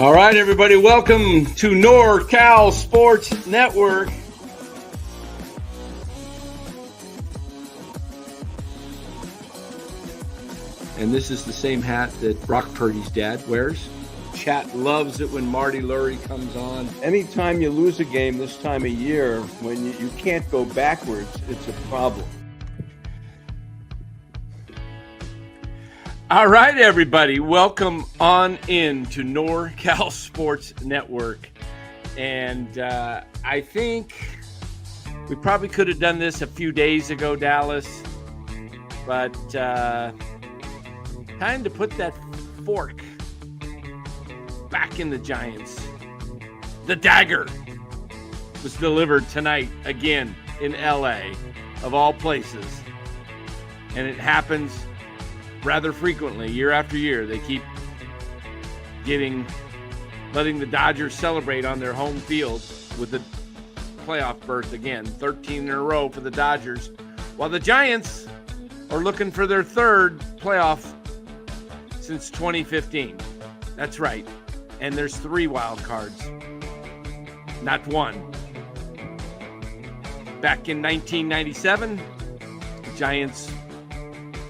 All right, everybody, welcome to NorCal Sports Network. And this is the same hat that Brock Purdy's dad wears. Chat loves it when Marty Lurie comes on. Anytime you lose a game this time of year, when you can't go backwards, it's a problem. All right, everybody, welcome on in to NorCal Sports Network. And I think we probably could have done this a few days ago, Dallas, but time to put that fork back in the Giants. The dagger was delivered tonight again in LA, of all places. And it happens rather frequently, year after year. They keep letting the Dodgers celebrate on their home field with the playoff berth again. 13 in a row for the Dodgers, while the Giants are looking for their third playoff since 2015. That's right. And there's 3 wild cards, not 1. Back in 1997, the Giants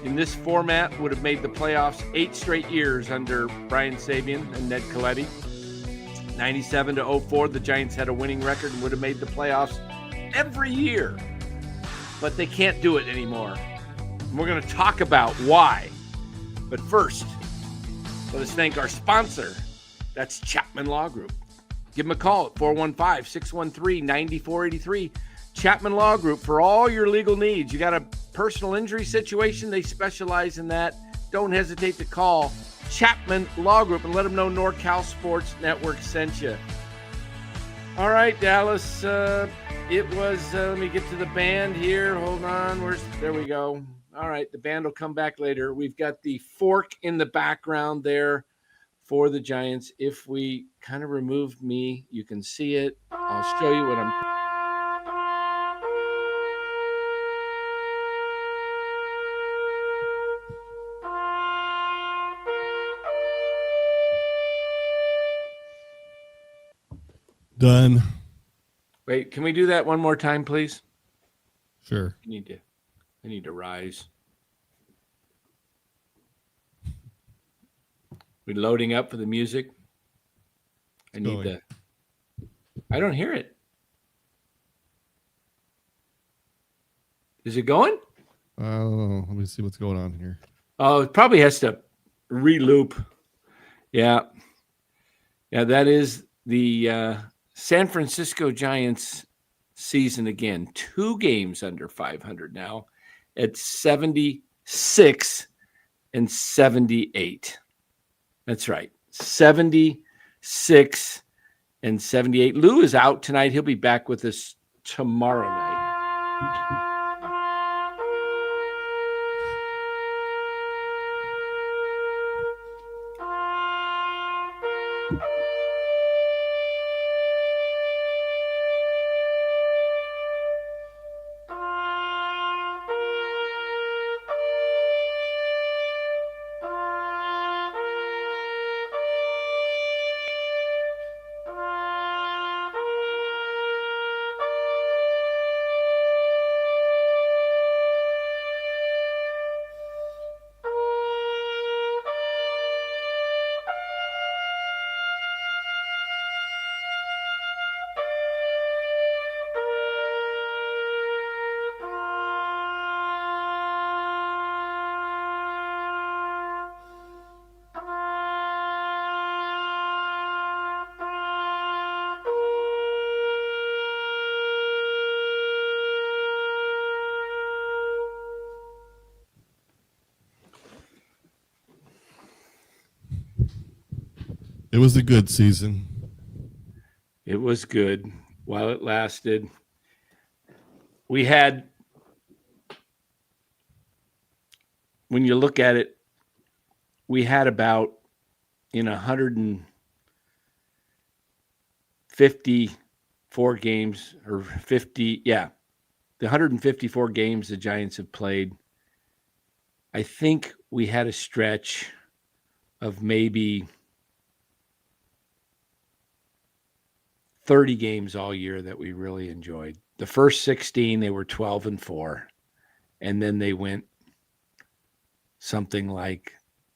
in this format would have made the playoffs 8 straight years under Brian Sabean and Ned Colletti. 97 to 04, the Giants had a winning record and would have made the playoffs every year. But they can't do it anymore. And we're going to talk about why. But first, let us thank our sponsor. That's Chapman Law Group. Give them a call at 415-613-9483. Chapman Law Group for all your legal needs. You got a personal injury situation, they specialize in that. Don't hesitate to call Chapman Law Group and let them know NorCal Sports Network sent you. All right, Dallas. It was, let me get to the band here. Hold on. There we go. All right, the band will come back later. We've got the fork in the background there for the Giants. If we kind of remove me, you can see it. I'll show you what I'm. Done. Wait, can we do that one more time, please? Sure. I need to rise. We loading up for the music. I don't hear it. Is it going? Oh, let me see what's going on here. Oh, it probably has to re-loop. Yeah. Yeah, that is the San Francisco Giants season again. 2 games under 500 now at 76 and 78. That's right. 76 and 78. Lou is out tonight. He'll be back with us tomorrow night. It was a good season. It was good while it lasted. We had, when you look at it, we had about in 154 games or 50, the 154 games the Giants have played. I think we had a stretch of maybe 30 games all year that we really enjoyed. The first 16, they were 12-4, and then they went something like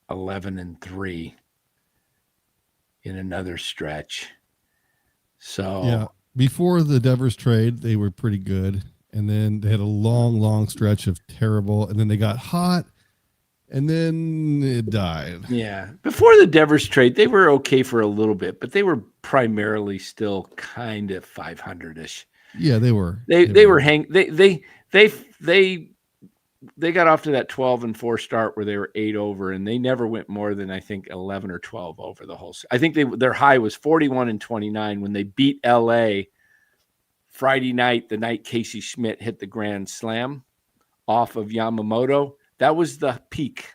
11-3 in another stretch. So Yeah, before the Devers trade, they were pretty good, and then they had a long stretch of terrible, and then they got hot, and then it died. yeah, before the Devers trade, they were okay for a little bit, but they were primarily still kind of 500-ish. Yeah, they were. They were they got off to that 12-4 start where they were 8 over, and they never went more than I think 11 or 12 over the whole. I think their high was 41-29 when they beat LA Friday night, the night Casey Schmidt hit the grand slam off of Yamamoto. That was the peak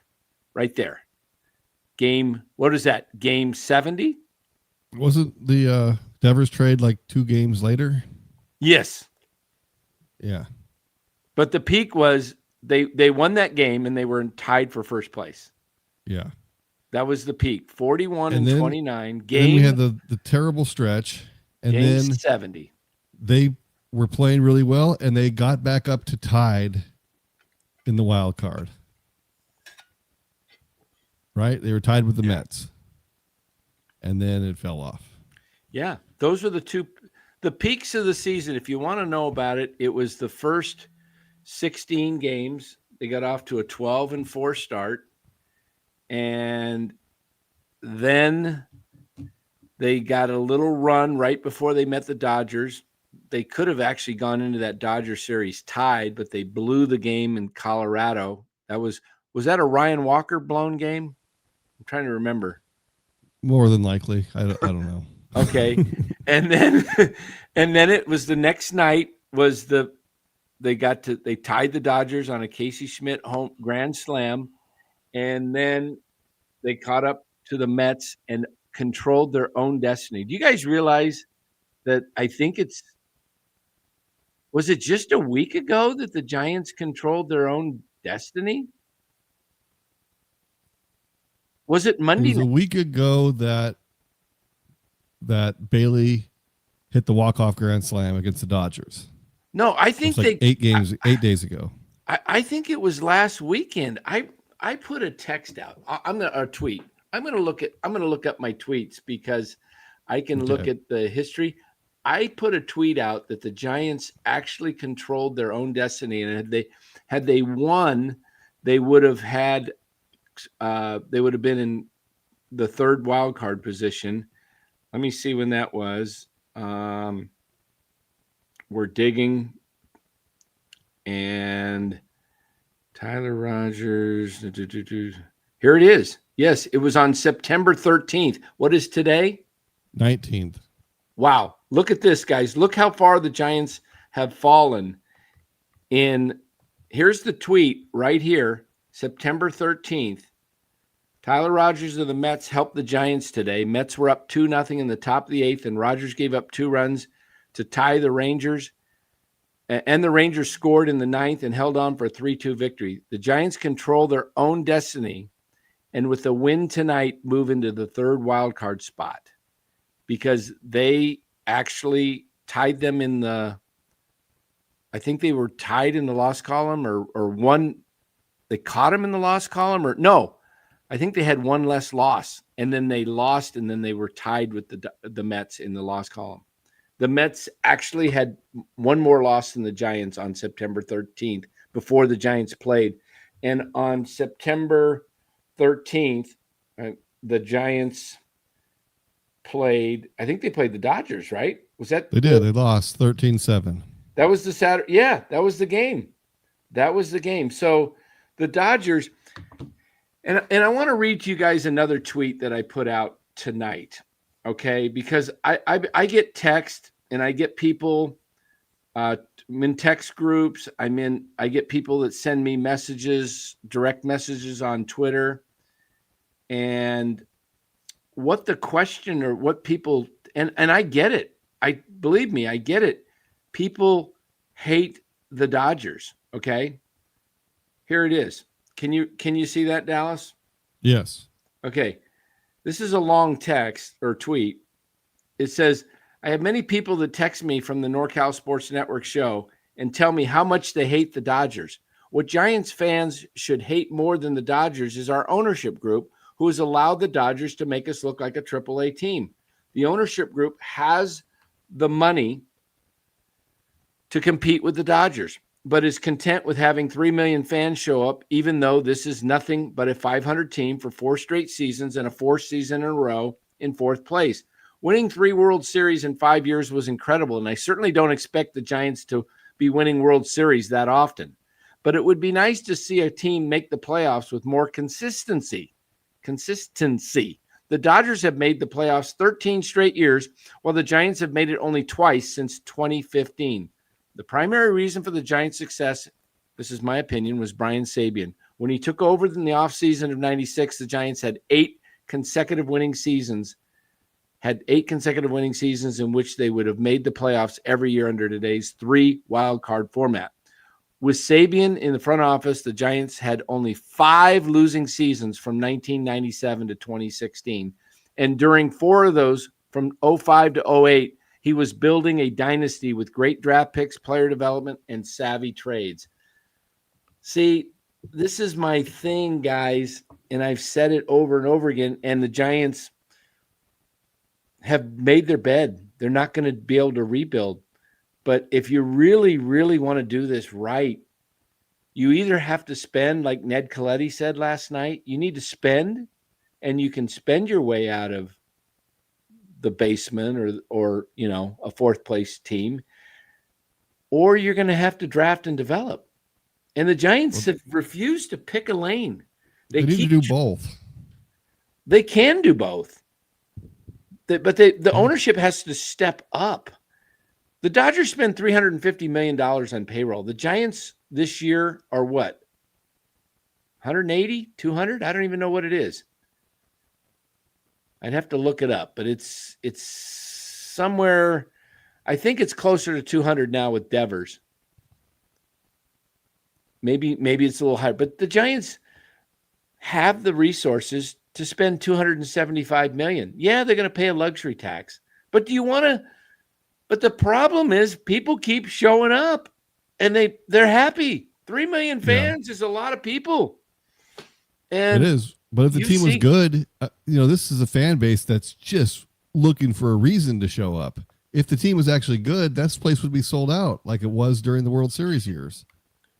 right there. What is that? Game 70? Wasn't the Devers trade like 2 games later? Yes. Yeah. But the peak was they won that game and they were tied for first place. Yeah. That was the peak. 41-29. Then we had the terrible stretch. And game then 70. They were playing really well, and they got back up to tied in the wild card. Right? They were tied with the Mets. And then it fell off. Yeah. Those were the peaks of the season. If you want to know about it, it was the first 16 games. They got off to a 12-4 start. And then they got a little run right before they met the Dodgers. They could have actually gone into that Dodger series tied, but they blew the game in Colorado. Was that a Ryan Walker blown game? I'm trying to remember. More than likely. I don't know. Okay. and then it was the next night they tied the Dodgers on a Casey Schmidt home grand slam, and then they caught up to the Mets and controlled their own destiny. Do you guys realize that was it just a week ago that the Giants controlled their own destiny? Was it Monday? It was a week ago that Bailey hit the walk-off grand slam against the Dodgers. No, I think like 8 days ago. I think it was last weekend. I put a text out. A tweet. I'm gonna look up my tweets because I can look at the history. I put a tweet out that the Giants actually controlled their own destiny, and had they won, they would have been in the third wild card position. Let me see when that was. We're digging, and Tyler Rogers. Here it is. Yes, it was on September 13th. What is today? 19th. Wow. Look at this, guys. Look how far the Giants have fallen. Here's the tweet right here, September 13th. Tyler Rogers of the Mets helped the Giants today. Mets were up 2-0 in the top of the 8th, and Rogers gave up 2 runs to tie the Rangers. And the Rangers scored in the 9th and held on for a 3-2 victory. The Giants control their own destiny, and with the win tonight, move into the third wild card spot because they actually tied them in I think they were tied in the loss column or one. They caught them in the loss column no. I think they had one less loss, and then they lost, and then they were tied with the Mets in the loss column. The Mets actually had one more loss than the Giants on September 13th before the Giants played. And on September 13th, the Giants played, I think they played the Dodgers, right? Was that? They did. They lost 13-7. That was the Saturday. Yeah, that was the game. So the Dodgers, and I want to read to you guys another tweet that I put out tonight. Okay, because I get text and I get people I'm in text groups. I get people that send me messages, direct messages on Twitter, and what the question or what people and I get it. Believe me, I get it. People hate the Dodgers. Okay, here it is. Can you see that, Dallas? Yes. Okay. This is a long text or tweet. It says, I have many people that text me from the NorCal Sports Network show and tell me how much they hate the Dodgers. What Giants fans should hate more than the Dodgers is our ownership group, who has allowed the Dodgers to make us look like a AAA team. The ownership group has the money to compete with the Dodgers, but is content with having 3 million fans show up, even though this is nothing but a 500 team for 4 straight seasons and a 4th season in a row in 4th place. Winning 3 World Series in 5 years was incredible, and I certainly don't expect the Giants to be winning World Series that often. But it would be nice to see a team make the playoffs with more consistency. The Dodgers have made the playoffs 13 straight years, while the Giants have made it only twice since 2015. The primary reason for the Giants' success, this is my opinion, was Brian Sabean. When he took over in the offseason of 96, the Giants had 8 consecutive winning seasons in which they would have made the playoffs every year under today's 3 wild card format. With Sabean in the front office, the Giants had only 5 losing seasons from 1997 to 2016. And during 4 of those, from 05 to 08, he was building a dynasty with great draft picks, player development, and savvy trades. See, this is my thing, guys, and I've said it over and over again, and the Giants have made their bed. They're not going to be able to rebuild. But if you really, really want to do this right, you either have to spend, like Ned Coletti said last night, you need to spend, and you can spend your way out of the basement or a 4th place team, or you're going to have to draft and develop. And the Giants have refused to pick a lane. They need to do both. They can do both. But the ownership has to step up. The Dodgers spend $350 million on payroll. The Giants this year are what? 180, 200? I don't even know what it is. I'd have to look it up, but it's somewhere. I think it's closer to 200 now with Devers. Maybe it's a little higher, but the Giants have the resources to spend $275 million. Yeah, they're going to pay a luxury tax, but do you want to? But the problem is people keep showing up, and they're happy. 3 million fans is a lot of people. And it is. But if the team was good, this is a fan base that's just looking for a reason to show up. If the team was actually good, that place would be sold out like it was during the World Series years.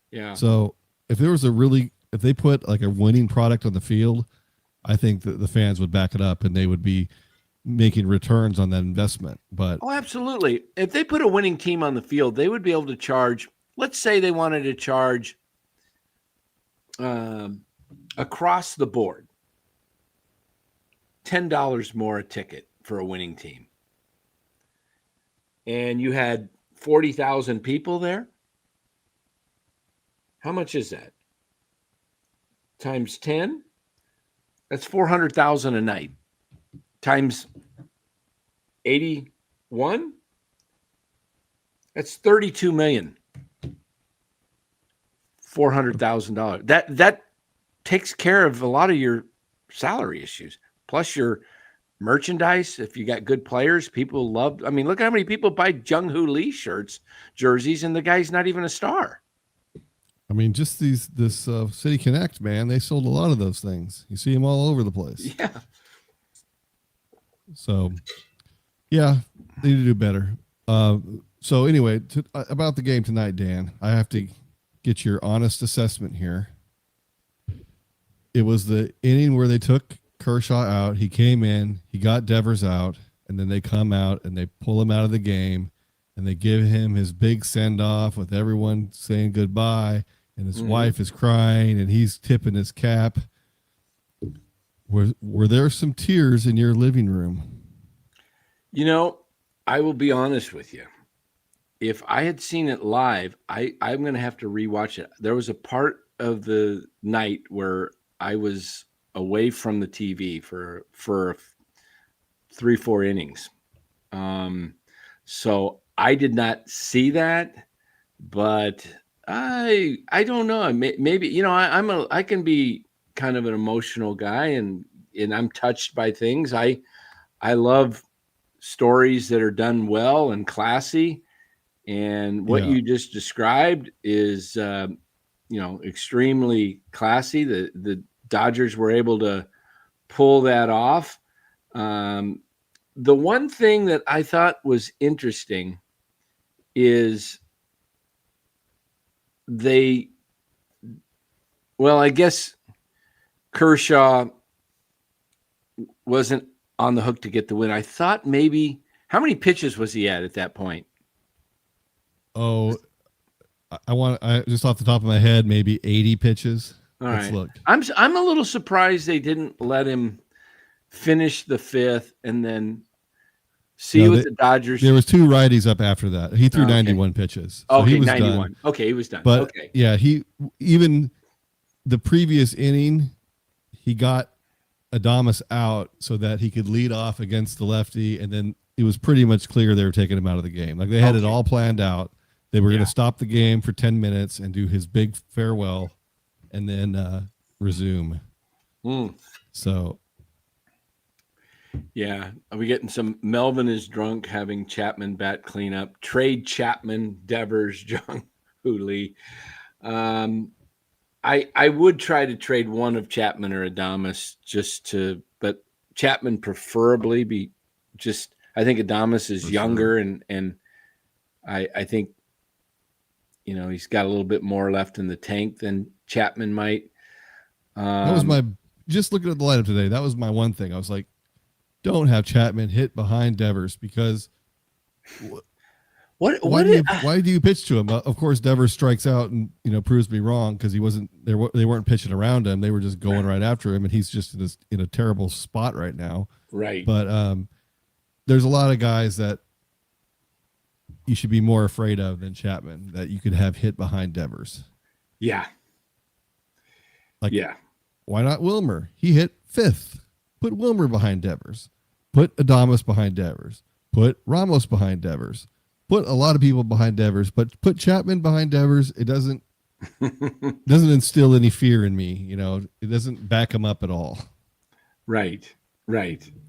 Yeah. So if there was if they put like a winning product on the field, I think that the fans would back it up and they would be making returns on that investment. But absolutely. If they put a winning team on the field, they would be able to charge, let's say they wanted to charge across the board $10 more a ticket for a winning team. And you had 40,000 people there. How much is that? Times 10? That's 400,000 a night. Times 81? That's $32 million. $400,000. That takes care of a lot of your salary issues. Plus your merchandise. If you got good players, people love. I mean, look how many people buy Jung-Hoo Lee jerseys, and the guy's not even a star. I mean, just this City Connect, man, they sold a lot of those things. You see them all over the place. Yeah. So, yeah, they need to do better. So anyway, about the game tonight, Dan, I have to get your honest assessment here. It was the inning where they took Kershaw out. He came in, he got Devers out, and then they come out and they pull him out of the game, and they give him his big send-off with everyone saying goodbye, and his wife is crying, and he's tipping his cap. Were there some tears in your living room? I will be honest with you. If I had seen it live, I'm going to have to rewatch it. There was a part of the night where I was away from the TV for 3-4 innings. So I did not see that, but I don't know. Maybe, I can be kind of an emotional guy and I'm touched by things. I love stories that are done well and classy. And what Yeah. you just described is, extremely classy. The Dodgers were able to pull that off. The one thing that I thought was interesting is I guess Kershaw wasn't on the hook to get the win. I thought maybe, how many pitches was he at that point? Oh, I just off the top of my head, maybe 80 pitches. All Let's right. look. I'm a little surprised they didn't let him finish the fifth and then see what the Dodgers. There was 2 righties up after that. He threw 91 pitches. So okay, he was 91. done. Okay, he was done. But okay. yeah, even the previous inning, he got Adames out so that he could lead off against the lefty, and then it was pretty much clear they were taking him out of the game. Like they had it all planned out. They were going to stop the game for 10 minutes and do his big farewell and then resume. So. Yeah. Are we getting some Melvin is drunk having Chapman bat cleanup? Trade Chapman, Devers, Jung Hoo Lee. I would try to trade one of Chapman or Adames but Chapman preferably I think Adames is younger and I think, he's got a little bit more left in the tank than Chapman might. That was just looking at the lineup today. That was my one thing. I was like, don't have Chapman hit behind Devers because why do you pitch to him? Of course, Devers strikes out and proves me wrong because he wasn't there. They weren't pitching around him; they were just going right after him, and he's just in a terrible spot right now. Right. But there's a lot of guys that you should be more afraid of than Chapman that you could have hit behind Devers. Yeah. Why not Wilmer? He hit 5th. Put Wilmer behind Devers. Put Adames behind Devers. Put Ramos behind Devers. Put a lot of people behind Devers, but put Chapman behind Devers. It doesn't instill any fear in me. It doesn't back him up at all. Right.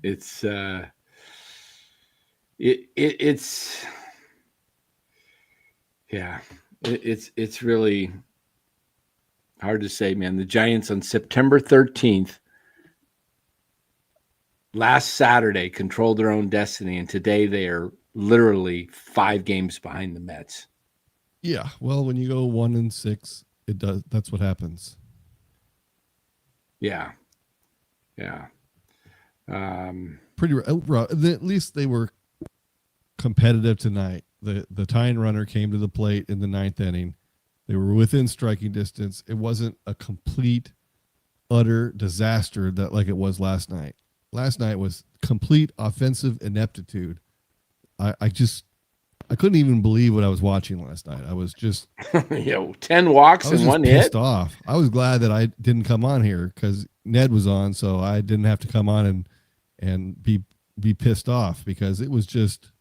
It's it's really hard to say, man. The Giants on September 13th, last Saturday, controlled their own destiny, and today they are literally 5 games behind the Mets. Yeah, well, when you go 1-6, it does. That's what happens. Yeah. Pretty rough. At least they were competitive tonight. The tying runner came to the plate in the 9th inning. They were within striking distance. It wasn't a complete, utter disaster like it was last night. Last night was complete offensive ineptitude. I couldn't even believe what I was watching last night. I was just 10 walks and 1 hit. Pissed off. I was glad that I didn't come on here because Ned was on, so I didn't have to come on and be pissed off because it was just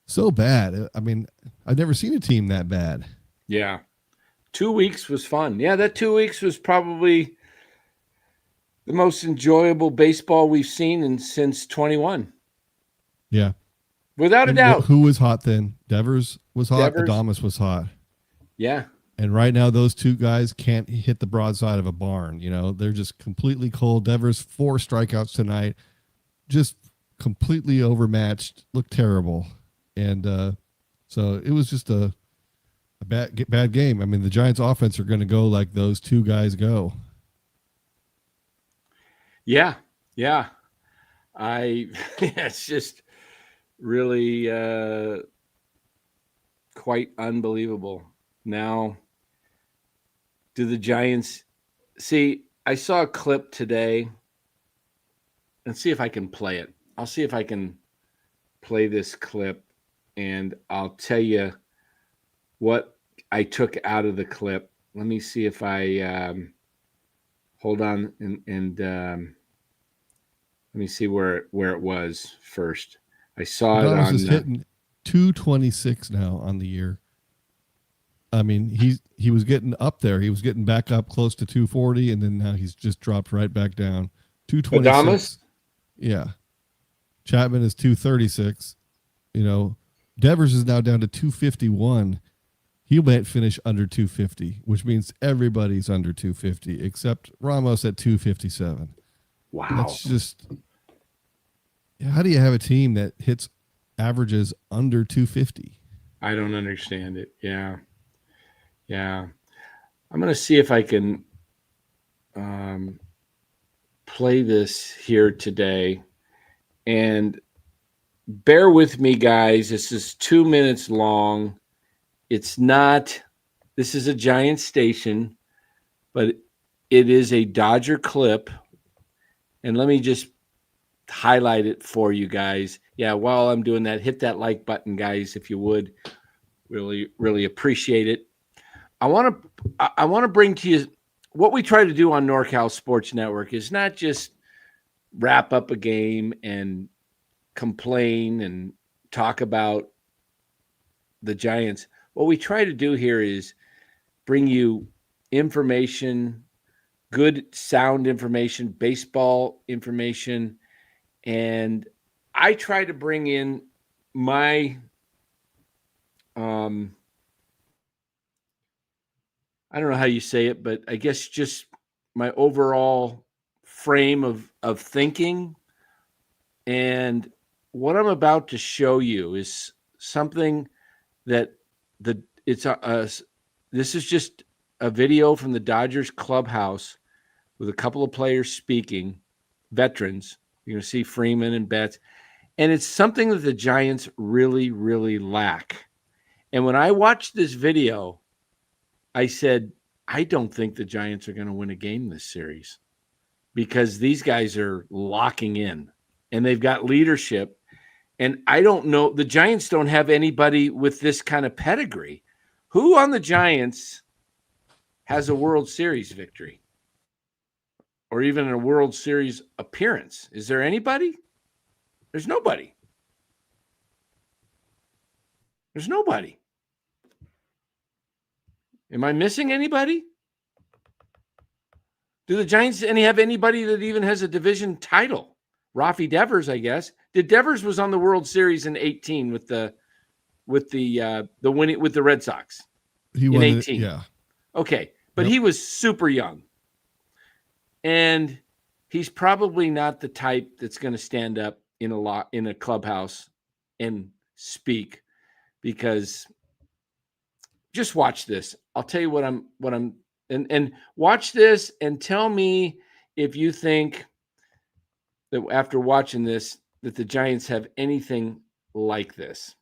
so bad. I mean, I've never seen a team that bad. Yeah. 2 weeks was fun. Yeah, that 2 weeks was probably the most enjoyable baseball we've seen since 21. Yeah. Without a doubt. Who was hot then? Devers was hot. Adames was hot. Yeah. And right now, those 2 guys can't hit the broadside of a barn. They're just completely cold. Devers 4 strikeouts tonight, just completely overmatched. Looked terrible, and so it was just a bad game. I mean, the Giants' offense are going to go like those 2 guys go. Yeah. It's just really quite unbelievable. Now, do the Giants see? I saw a clip today, and see if I can play it. I'll see if I can play this clip, and I'll tell you what I took out of the clip. Let me see if I hold on and let me see where it was first. I saw it on. Is hitting 226 now on the year. I mean, he was getting up there. He was getting back up close to 240, and then now he's just dropped right back down. 226. Adames? Yeah. Chapman is 236. You know, Devers is now down to 251. He might finish under 250, which means everybody's under 250 except Ramos at 257. Wow. That's just, how do you have a team that hits averages under 250? I don't understand it. Yeah. I'm going to see if I can play this here today. And bear with me, guys. This is 2 minutes long. It's not, this is a Giant station, but it is a Dodger clip. And let me just highlight it for you guys. Yeah, while I'm doing that, hit that like button, guys, if you would. Really, really appreciate it. I want to bring to you what we try to do on NorCal Sports Network is not just wrap up a game and complain and talk about the Giants. What we try to do here is bring you information, good sound information, baseball information, and I try to bring in my I don't know how you say it, but I guess just my overall frame of thinking. And what I'm about to show you is something that this is just a video from the Dodgers clubhouse with a couple of players speaking, veterans. You're going to see Freeman and Betts. And it's something that the Giants really, really lack. And when I watched this video, I said, I don't think the Giants are going to win a game this series because these guys are locking in and they've got leadership. And I don't know, the Giants don't have anybody with this kind of pedigree. Who on the Giants has a World Series victory or even a World Series appearance? Is there anybody? There's nobody. There's nobody. Am I missing anybody? Do the Giants have anybody that even has a division title? Rafi Devers, I guess. Devers was on the World Series in 18 with the winning with the Red Sox. He in won 18. Yeah. Okay, but he was super young. And he's probably not the type that's going to stand up in a clubhouse and speak, because just watch this. I'll tell you what I'm and watch this and tell me if you think that after watching this that the Giants have anything like this.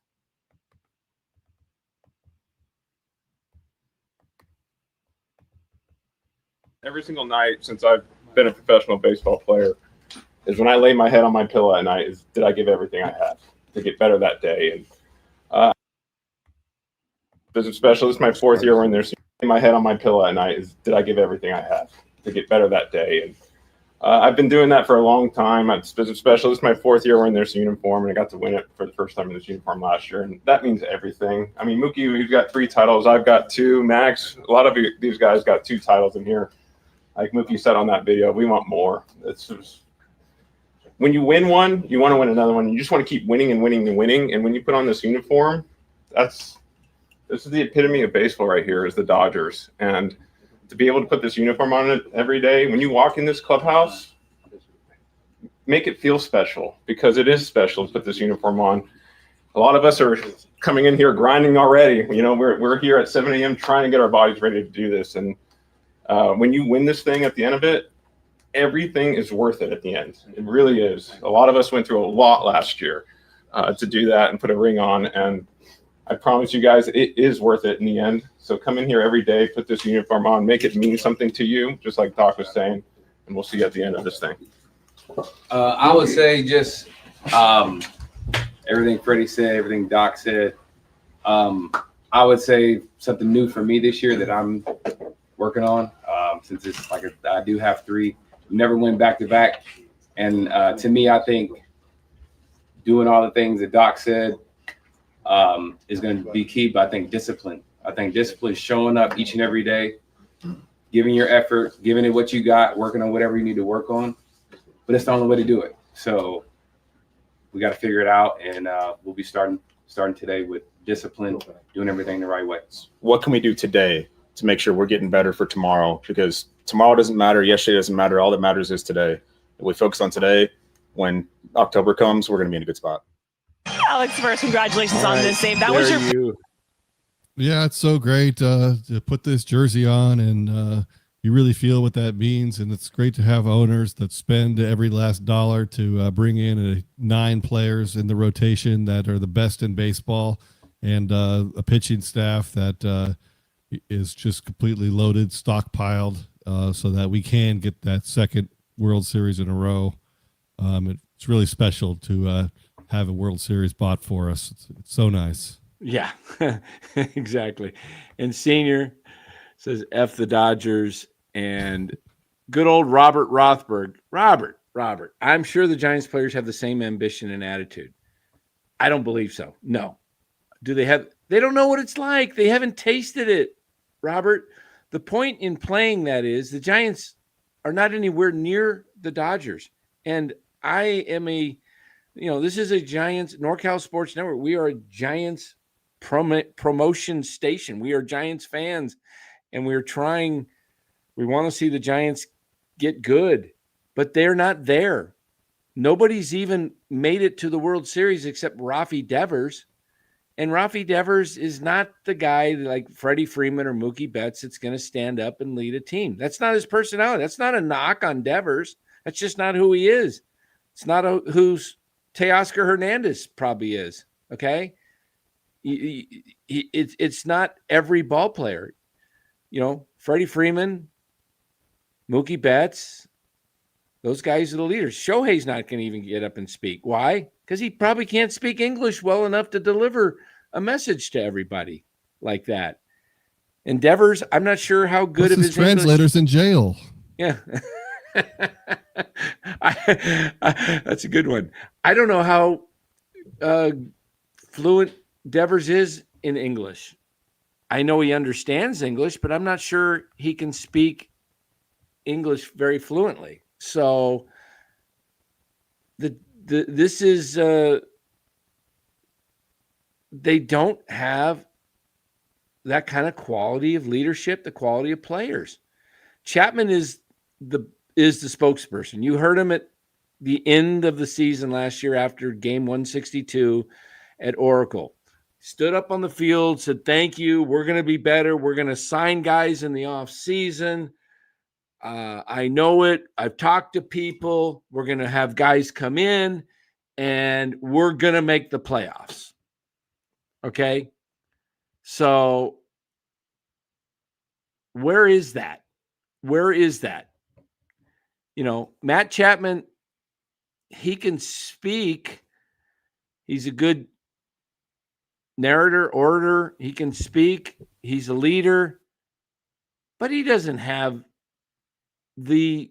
Every single night since I've been a professional baseball player is when I lay my head on my pillow at night is, did I give everything I had to get better that day? And business specialist, my fourth year, when there's my head on my pillow at night is, did I give everything I had to get better that day? And I've been doing that for a long time. I'm business specialist, my fourth year wearing this uniform, and I got to win it for the first time in this uniform last year. And that means everything. I mean, Mookie, we've got 3 titles. I've got 2. Max, a lot of these guys got 2 titles in here. Like Mookie said on that video, we want more. It's just, when you win one, you want to win another one. You just want to keep winning and winning and winning. And when you put on this uniform, this is the epitome of baseball right here, is the Dodgers. And to be able to put this uniform on it every day, when you walk in this clubhouse, make it feel special, because it is special to put this uniform on. A lot of us are coming in here grinding already. You know, we're here at 7 a.m. trying to get our bodies ready to do this. And when you win this thing at the end of it, everything is worth it at the end. It really is. A lot of us went through a lot last year to do that and put a ring on. And I promise you guys, it is worth it in the end. So come in here every day, put this uniform on, make it mean something to you, just like Doc was saying, and we'll see you at the end of this thing. I would say just everything Freddie said, everything Doc said. I would say something new for me this year that I'm working on, since it's like I do have 3. Never went back to back, and to me, I think doing all the things that Doc said is going to be key. But I think discipline. Showing up each and every day, giving your effort, giving it what you got, working on whatever you need to work on. But it's the only way to do it. So we got to figure it out, and we'll be starting today with discipline, doing everything the right way. What can we do today to make sure we're getting better for tomorrow? Because tomorrow doesn't matter. Yesterday doesn't matter. All that matters is today. If we focus on today, when October comes, we're going to be in a good spot. Alex, first, congratulations on this save. That was your. Yeah, it's so great to put this jersey on, and you really feel what that means. And it's great to have owners that spend every last dollar to bring in 9 players in the rotation that are the best in baseball, and a pitching staff that is just completely loaded, stockpiled, so that we can get that second World Series in a row. It's really special to have a World Series bought for us. It's so nice. Yeah, exactly. And Senior says F the Dodgers, and good old Robert Rothberg. Robert, I'm sure the Giants players have the same ambition and attitude. I don't believe so. No. Do they have? They don't know what it's like. They haven't tasted it, Robert. The point in playing that is the Giants are not anywhere near the Dodgers. And I am this is a Giants, NorCal Sports Network. We are a Giants promotion station. We are Giants fans, and we want to see the Giants get good, but they're not there. Nobody's even made it to the World Series except Rafi Devers. And Rafi Devers is not the guy like Freddie Freeman or Mookie Betts that's going to stand up and lead a team. That's not his personality. That's not a knock on Devers. That's just not who he is. It's not who's Teoscar Hernandez probably is, okay? It's not every ball player. Freddie Freeman, Mookie Betts, those guys are the leaders. Shohei's not going to even get up and speak. Why? Because he probably can't speak English well enough to deliver a message to everybody like that. And Devers, I'm not sure how good of his translators English. In jail. Yeah. That's a good one. I don't know how fluent Devers is in English. I know he understands English, but I'm not sure he can speak English very fluently. So this is they don't have that kind of quality of leadership, the quality of players. Chapman is the spokesperson. You heard him at the end of the season last year after game 162 at Oracle. Stood up on the field, said, thank you. We're going to be better. We're going to sign guys in the off season. I know it. I've talked to people. We're going to have guys come in, and we're going to make the playoffs. Okay? So where is that? Where is that? Matt Chapman, he can speak. He's a good narrator, orator. He can speak. He's a leader. But he doesn't have the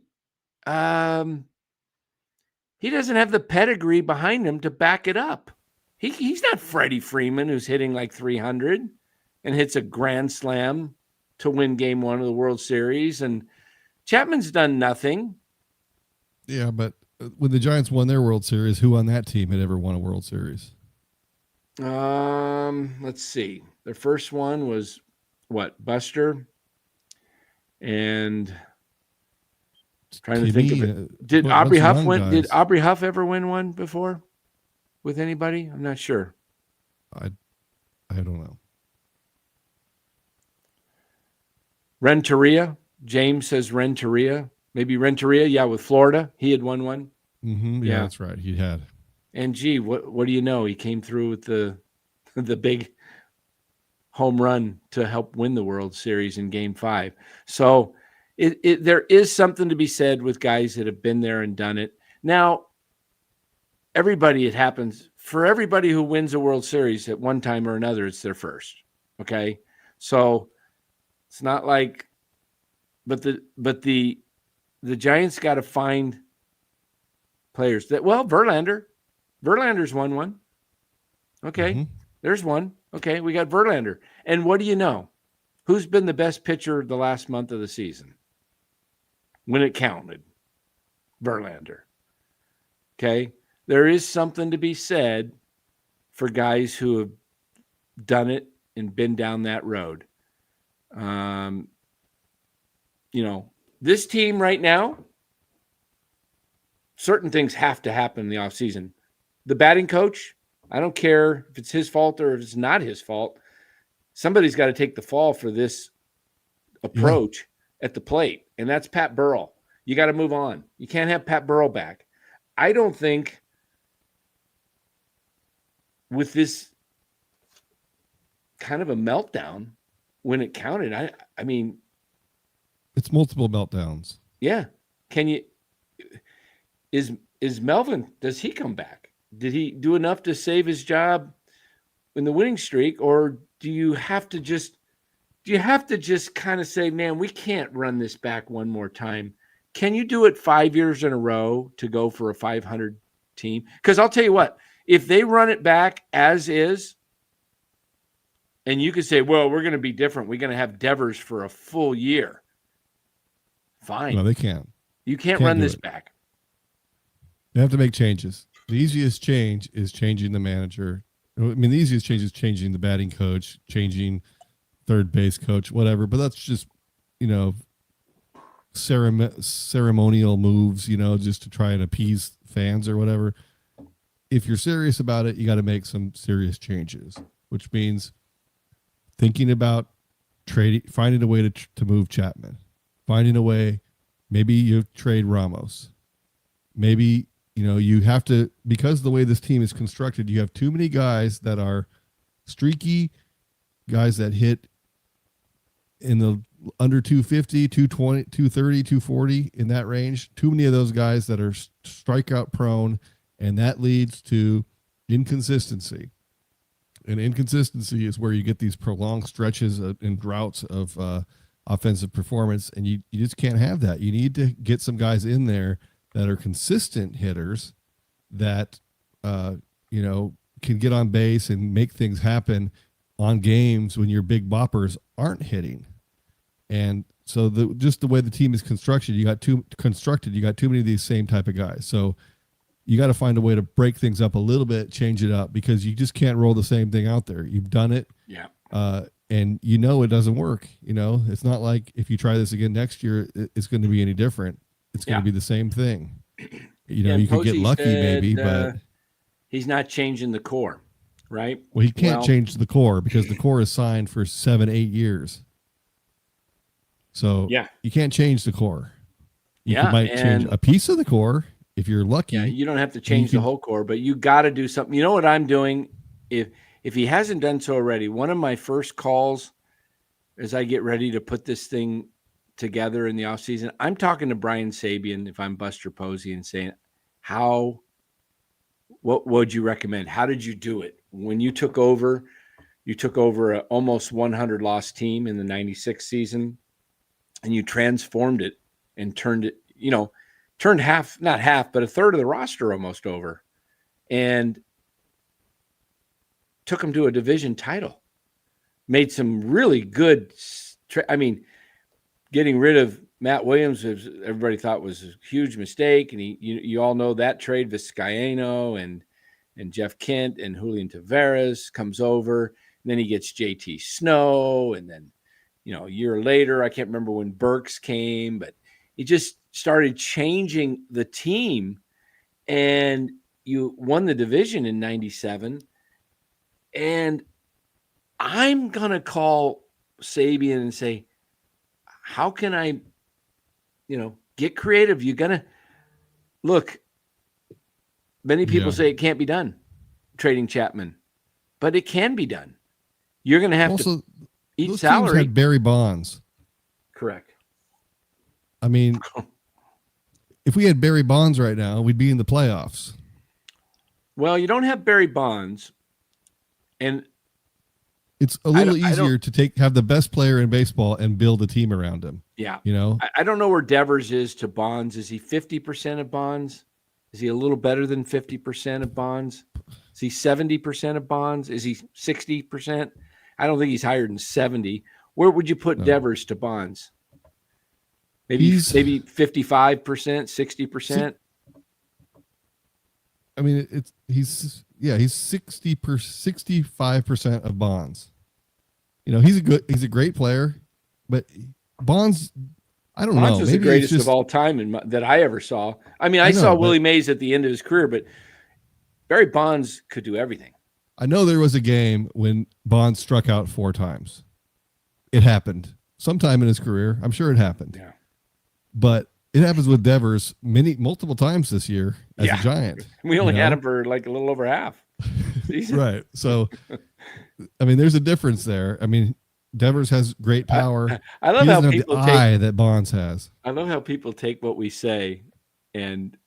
pedigree behind him to back it up. He's not Freddie Freeman, who's hitting like 300 and hits a grand slam to win game 1 of the World Series. And Chapman's done nothing. Yeah, but when the Giants won their World Series, who on that team had ever won a World Series? Let's see. Their first one was what? Buster. And trying to think of it. Did Aubrey Huff ever win one before with anybody? I'm not sure. I don't know. Renteria. James says Renteria. Maybe Renteria. Yeah, with Florida. He had won one. Mm-hmm. Yeah, that's right. He had. And gee, what do you know? He came through with the big home run to help win the World Series in Game 5. So there is something to be said with guys that have been there and done it. Now, it happens. For everybody who wins a World Series at one time or another, it's their first. Okay? So it's not like but the Giants got to find players that Verlander's won one. Okay. Mm-hmm. There's one. Okay, we got Verlander. And what do you know? Who's been the best pitcher the last month of the season? When it counted. Verlander. Okay. there is something to be said for guys who have done it and been down that road. This team right now, certain things have to happen in the offseason. The batting coach, I don't care if it's his fault or if it's not his fault. Somebody's got to take the fall for this approach at the plate, and that's Pat Burrell. You got to move on. You can't have Pat Burrell back. I don't think with this kind of a meltdown when it counted, I mean, it's multiple meltdowns. Yeah. Is Melvin, does he come back? Did he do enough to save his job in the winning streak, or do you have to just kind of say, man, we can't run this back one more time? Can you do it 5 years in a row to go for a 500 team? Because I'll tell you what, if they run it back as is, and you could say, well, we're going to be different. We're going to have Devers for a full year. Fine. No, they can't. You can't run this back. They have to make changes. The easiest change is changing the manager. I mean, the easiest change is changing the batting coach, changing third base coach, whatever. But that's just, ceremonial moves, just to try and appease fans or whatever. If you're serious about it, you got to make some serious changes, which means thinking about trading, finding a way to move Chapman, finding a way. Maybe you trade Ramos. Maybe, you have to, because the way this team is constructed, you have too many guys that are streaky, guys that hit in the under 250, 220, 230, 240, in that range. Too many of those guys that are strikeout prone, and that leads to inconsistency. And inconsistency is where you get these prolonged stretches and droughts of offensive performance, and you just can't have that. You need to get some guys in there that are consistent hitters that can get on base and make things happen on games when your big boppers aren't hitting. And so just the way the team is constructed, you got too many of these same type of guys. So you got to find a way to break things up a little bit, change it up, because you just can't roll the same thing out there. You've done it. Yeah. And it doesn't work. It's not like if you try this again next year, it's going to be any different. It's going to be the same thing. You could get lucky maybe, but he's not changing the core, right? Well, he can't change the core because the core is signed for 7-8 years. So you can't change the core. You might change a piece of the core if you're lucky. Yeah, you don't have to change the whole core, but you got to do something. You know what I'm doing? If he hasn't done so already, one of my first calls as I get ready to put this thing together in the offseason, I'm talking to Brian Sabian if I'm Buster Posey and saying, what would you recommend? How did you do it? When you took over an almost 100 loss team in the 96 season, and you transformed it and turned it, turned not half, but a third of the roster almost over, and took them to a division title, made some really good, getting rid of Matt Williams, everybody thought was a huge mistake. And you all know that trade, Vizcaino and Jeff Kent and Julian Tavares comes over, and then he gets JT Snow. And then, a year later, I can't remember when Burks came, but he just started changing the team, and you won the division in 97. And I'm going to call Sabian and say, how can I, get creative? You're going to look. Many people say it can't be done, trading Chapman, but it can be done. You're going to have to eat those salary. Teams had Barry Bonds. Correct. I mean, if we had Barry Bonds right now, we'd be in the playoffs. Well, you don't have Barry Bonds, and it's a little easier to have the best player in baseball and build a team around him. Yeah. I don't know where Devers is to Bonds. Is he 50% of Bonds? Is he a little better than 50% of Bonds? Is he 70% of Bonds? Is he 60%? I don't think he's higher than 70. Where would you put Devers to Bonds? Maybe 55%, 60%. I mean, he's 65% of Bonds. You know, he's a great player, but Bonds, I don't Bonds know. was Maybe the greatest it's just, of all time that I ever saw. I mean, I I know, saw but- Willie Mays at the end of his career, but Barry Bonds could do everything. I know there was a game when Bonds struck out 4 times. It happened sometime in his career. I'm sure it happened. Yeah. But it happens with Devers multiple times this year as a Giant. We only you had know? him for like a little over half. Right. So, I mean, there's a difference there. I mean, Devers has great power. I love He how doesn't have people the take. eye that Bonds has. I love how people take what we say and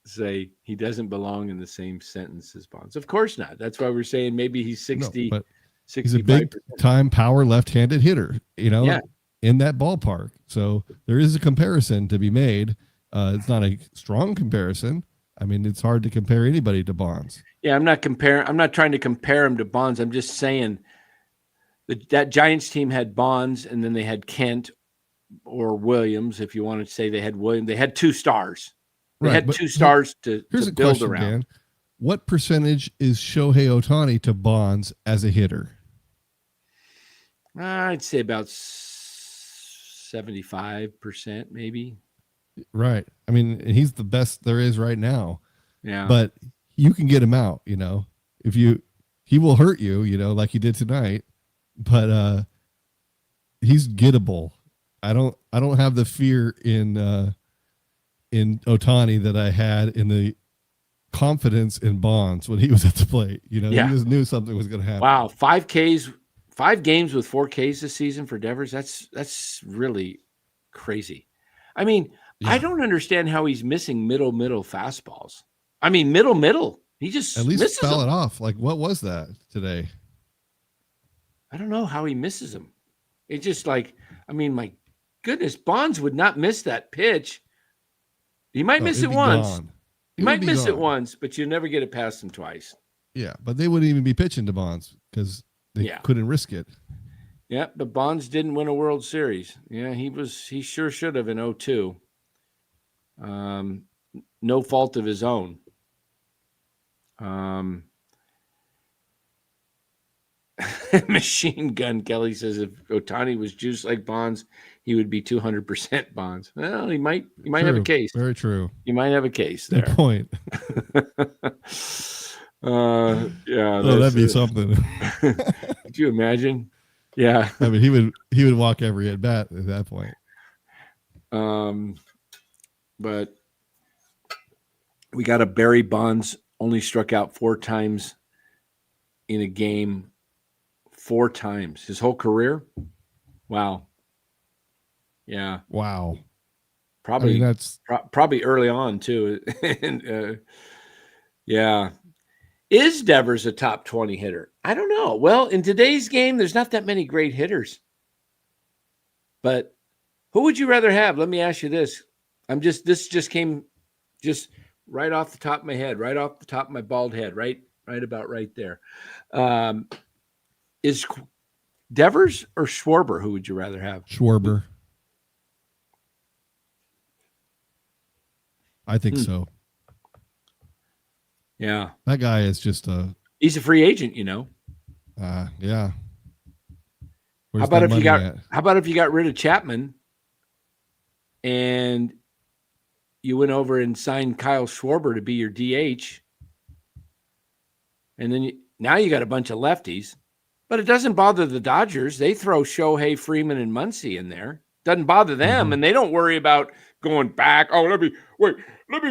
say he doesn't belong in the same sentence as Bonds. Of course not. That's why we're saying maybe he's 60, No, but 65%. he's a big time power left-handed hitter, you know, Yeah. in that ballpark. So there is a comparison to be made. It's not a strong comparison. I mean, it's hard to compare anybody to Bonds. Yeah, I'm not trying to compare him to Bonds. I'm just saying that Giants team had Bonds, and then they had Kent or Williams, if you want to say they had Williams. They had 2 stars. They had 2 stars to Here's a build question, around. Dan. What percentage is Shohei Ohtani to Bonds as a hitter? I'd say about 75%, maybe. Right. I mean, he's the best there is right now. Yeah. But you can get him out, you know. He will hurt you, you know, like he did tonight. But he's gettable. I don't have the fear in Ohtani that I had in the confidence in Bonds when he was at the plate. You know, Yeah. he just knew something was going to happen. Wow, 5 Ks, 5 games with 4 Ks this season for Devers. That's really crazy. I mean, Yeah. I don't understand how he's missing middle fastballs. I mean, middle. He just At least misses foul them. it off. Like, what was that today? I don't know how he misses them. It's just like, I mean, my goodness, Bonds would not miss that pitch. He might miss it'd it be once. gone. He It might would be miss it gone. once, but you never get it past him twice. Yeah, but they wouldn't even be pitching to Bonds because they Yeah. couldn't risk it. Yeah, but Bonds didn't win a World Series. Yeah, he sure should have in 02. No fault of his own. Machine Gun Kelly says if Ohtani was juiced like Bonds, he would be 200% Bonds. Well, he might have a True. case. Very true. You might have a case there. Good point. Yeah. Oh, that'd be something. Could you imagine? Yeah. I mean, he would walk every at bat at that point. But we got a Barry Bonds only struck out 4 times in a game. 4 times his whole career. Wow. Yeah. Wow. Probably I mean, that's probably early on too. And, yeah. Is Devers a top 20 hitter? I don't know. Well, in today's game, there's not that many great hitters. But who would you rather have? Let me ask you this. This just came just right off the top of my head, right off the top of my bald head, right about right there. Is Devers or Schwarber? Who would you rather have? Schwarber. I think so. Yeah. That guy is just He's a free agent, you know. Yeah. How about if you got rid of Chapman and you went over and signed Kyle Schwarber to be your DH, and then now you got a bunch of lefties, but it doesn't bother the Dodgers. They throw Shohei, Freeman, and Muncy in there. Doesn't bother them, and they don't worry about going back. Oh, let me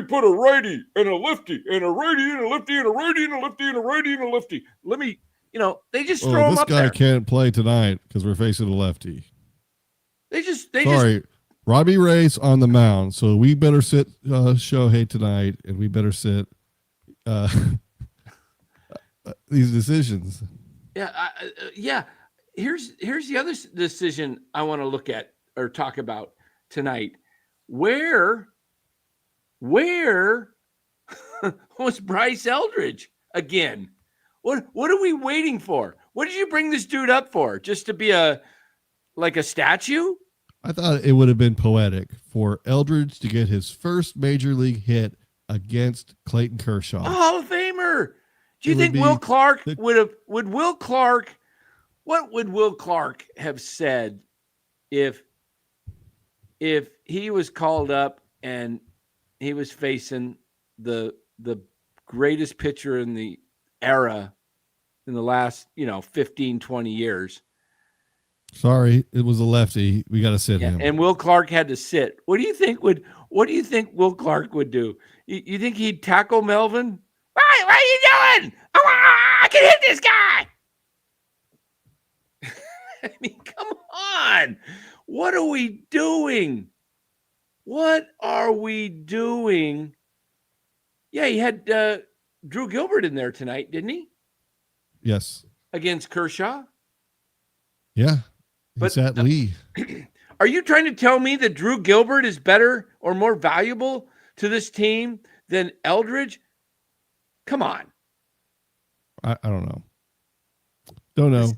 put a righty and a lefty and a righty and a lefty and a righty and a lefty and a righty and a lefty. They just throw him up there. This guy can't play tonight because we're facing a lefty. Sorry, Robbie Ray's on the mound, so we better sit Shohei tonight, and we better sit these decisions. Yeah. Here's the other decision I want to look at or talk about tonight. Where was Bryce Eldridge again? What are we waiting for? What did you bring this dude up for? Just to be like a statue? I thought it would have been poetic for Eldridge to get his first major league hit against Clayton Kershaw. Hall of Famer. Do you It would think be Will Clark the- would Will Clark, what would Will Clark have said if he was called up and he was facing the greatest pitcher in the era in the last, 15, 20 years? Sorry, it was a lefty. We got to sit him. And Will Clark had to sit. What do you think Will Clark would do? You think he'd tackle Melvin? What are you doing? I can hit this guy. I mean, come on. What are we doing? What are we doing? Yeah, he had Drew Gilbert in there tonight, didn't he? Yes. Against Kershaw. Yeah. But It's at Lee. Are you trying to tell me that Drew Gilbert is better or more valuable to this team than Eldridge? Come on. I don't know. Don't know.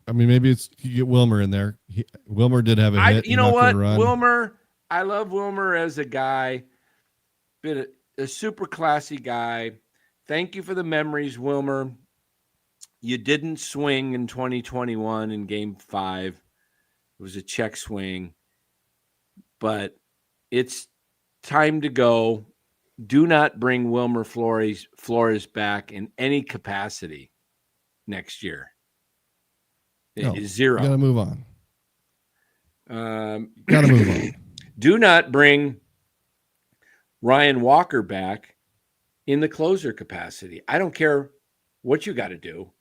I mean, maybe it's you get Wilmer in there. Wilmer did have a hit. You know what? Wilmer, I love Wilmer as a guy. Been a super classy guy. Thank you for the memories, Wilmer. You didn't swing in 2021 in Game 5. It was a check swing. But it's time to go. Do not bring Wilmer Flores back in any capacity next year. No, Zero. Got to move on. Got to move on. Do not bring Ryan Walker back in the closer capacity. I don't care what you got to do.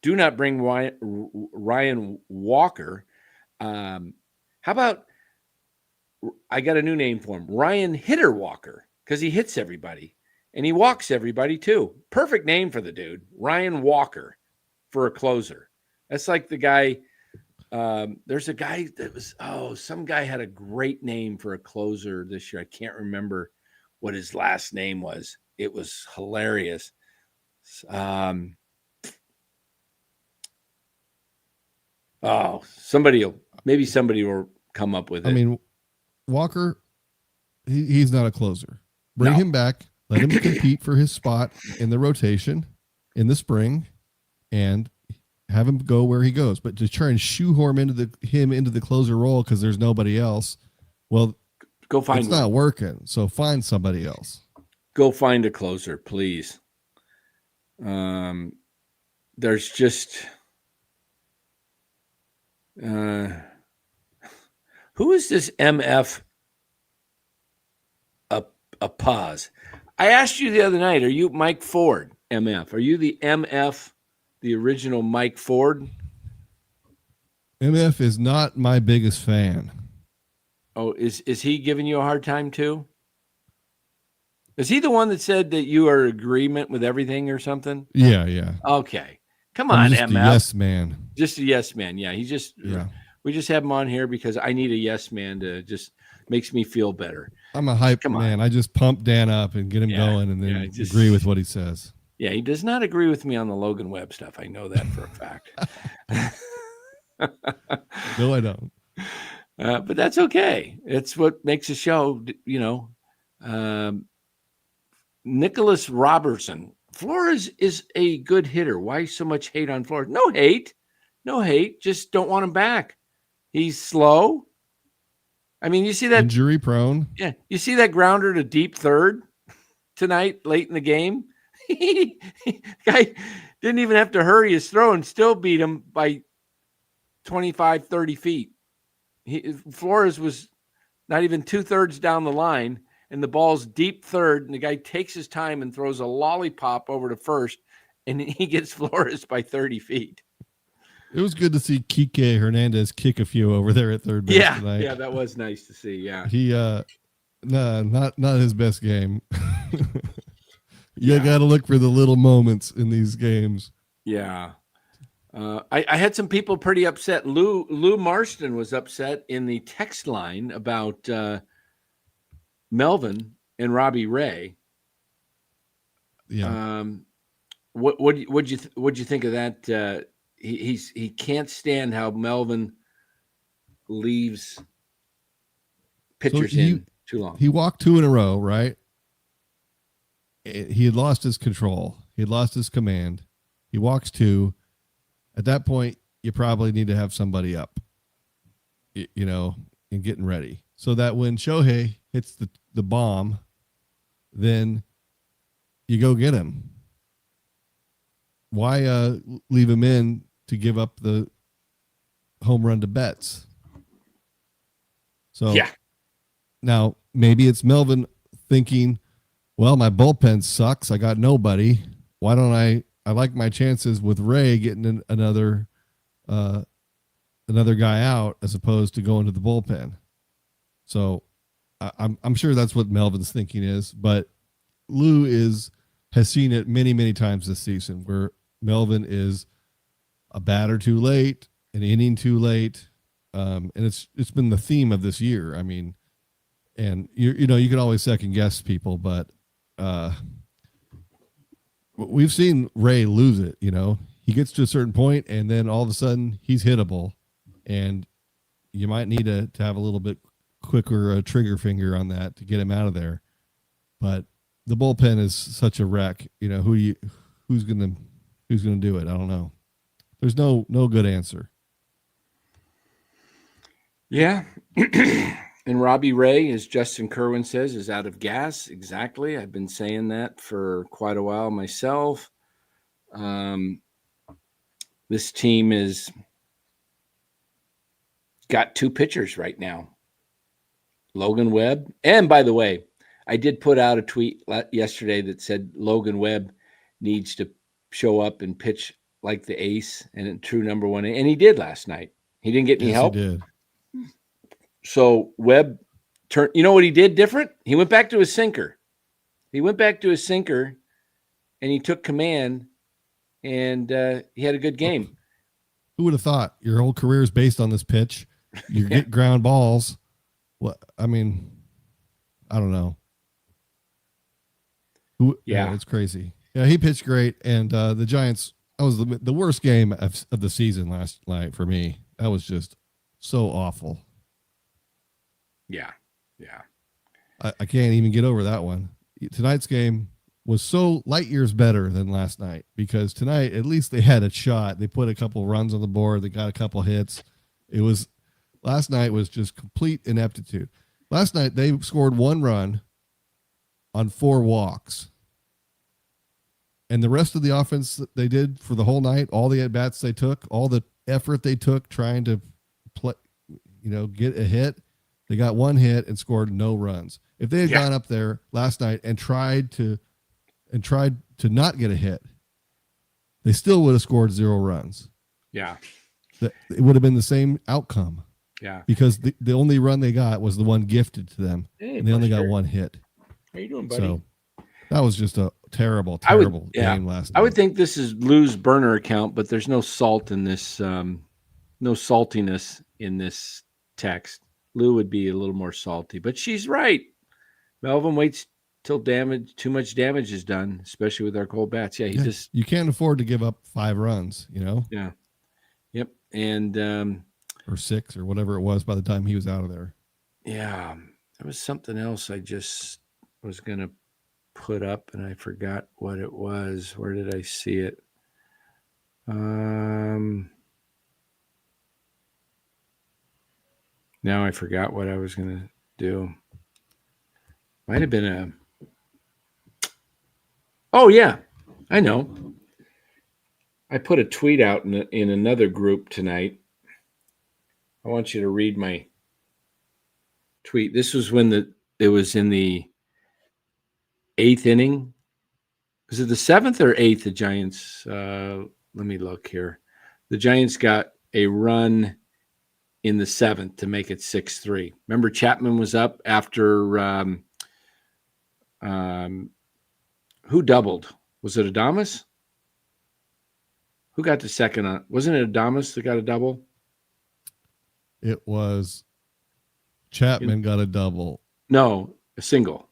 Do not bring Ryan Walker. How about I got a new name for him, Ryan Hitter Walker, because he hits everybody and he walks everybody too. Perfect name for the dude, Ryan Walker, for a closer. That's like the guy. There's a guy that was, some guy had a great name for a closer this year. I can't remember what his last name was. It was hilarious. Somebody will come up with it. I mean, Walker, he's not a closer. Bring him back. Let him compete for his spot in the rotation in the spring, and have him go where he goes. But to try and shoehorn him into the closer role because there's nobody else, well, go find it's not working. So find somebody else. Go find a closer, please. There's just who is this MF? A pause. I asked you the other night, are you Mike Ford, MF? Are you the MF, the original Mike Ford? MF is not my biggest fan. Oh, is he giving you a hard time too? Is he the one that said that you are in agreement with everything or something? Yeah. Okay. Come on, just MF. A yes man. Just a yes man. Yeah. We just have him on here because I need a yes man to just makes me feel better. I'm a hype man. I just pump Dan up and get him going and then agree with what he says. Yeah, he does not agree with me on the Logan Webb stuff. I know that for a fact. No, I don't. But that's okay. It's what makes a show, Nicholas Robertson. Flores is a good hitter. Why so much hate on Flores? No hate. Just don't want him back. He's slow. I mean, you see that injury prone. Yeah, you see that grounder to deep third tonight, late in the game. Guy didn't even have to hurry his throw and still beat him by 25, 30 feet. Flores was not even 2/3 down the line, and the ball's deep third, and the guy takes his time and throws a lollipop over to first, and he gets Flores by 30 feet. It was good to see Kike Hernandez kick a few over there at third base tonight. Yeah, that was nice to see. Yeah, he not his best game. You got to look for the little moments in these games. Yeah, I had some people pretty upset. Lou Marston was upset in the text line about Melvin and Robbie Ray. Yeah. What'd you think of that? He can't stand how Melvin leaves pitchers in too long. He walked 2 in a row, right? he had lost his control. He had lost his command. He walks 2. At that point, you probably need to have somebody up, and getting ready. So that when Shohei hits the bomb, then you go get him. Why leave him in to give up the home run to Betts? So Yeah. Now maybe it's Melvin thinking, well, my bullpen sucks. I got nobody. Why don't I like my chances with Ray getting another guy out as opposed to going to the bullpen. So I'm sure that's what Melvin's thinking is, but Lou has seen it many, many times this season where Melvin is a batter too late, an inning too late. And it's been the theme of this year. I mean, and you can always second guess people, but we've seen Ray lose it. He gets to a certain point and then all of a sudden he's hittable, and you might need to have a little bit quicker trigger finger on that to get him out of there. But the bullpen is such a wreck. Who's gonna do it? I don't know. There's no good answer. Yeah. And Robbie Ray, as Justin Kerwin says, is out of gas. Exactly. I've been saying that for quite a while myself. This team is got 2 pitchers right now. Logan Webb. And by the way, I did put out a tweet yesterday that said Logan Webb needs to show up and pitch like the ace and a true number 1. And he did last night. He didn't get any help. He did. So Webb turned, you know what he did different? He went back to his sinker. And he took command, and he had a good game. Who would have thought your whole career is based on this pitch? You get ground balls. What? I mean, I don't know. Yeah, it's crazy. Yeah, he pitched great, and the Giants. That was the worst game of the season last night for me. That was just so awful. Yeah. I can't even get over that one. Tonight's game was so light years better than last night, because tonight at least they had a shot. They put a couple runs on the board. They got a couple hits. Last night was just complete ineptitude. Last night they scored 1 run on 4 walks. And the rest of the offense that they did for the whole night, all the at-bats they took, all the effort they took trying to play, get a hit, they got 1 hit and scored no runs. If they had gone up there last night and tried to not get a hit, they still would have scored 0 runs. Yeah. It would have been the same outcome. Yeah. Because the only run they got was the one gifted to them, and they only got 1 hit. How you doing, buddy? So that was just a terrible game last night. I would think this is Lou's burner account, but there's no salt in this, no saltiness in this text. Lou would be a little more salty, but she's right. Melvin waits till too much damage is done, especially with our cold bats. Yeah, you can't afford to give up 5 runs, Yeah. Yep. And or 6 or whatever it was by the time he was out of there. Yeah, there was something else I just was gonna put up and I forgot what it was. Where did I see it? Now I forgot what I was going to do. Might have been oh, yeah, I know. I put a tweet out in another group tonight. I want you to read my tweet. This was when it was in the 8th inning. Was it the 7th or 8th? The Giants, let me look here. The Giants got a run in the 7th to make it 6-3. Remember, Chapman was up after who doubled? Was it Adames? Who got the second on? Wasn't it Adames that got a double? It was Chapman got a double. No, a single.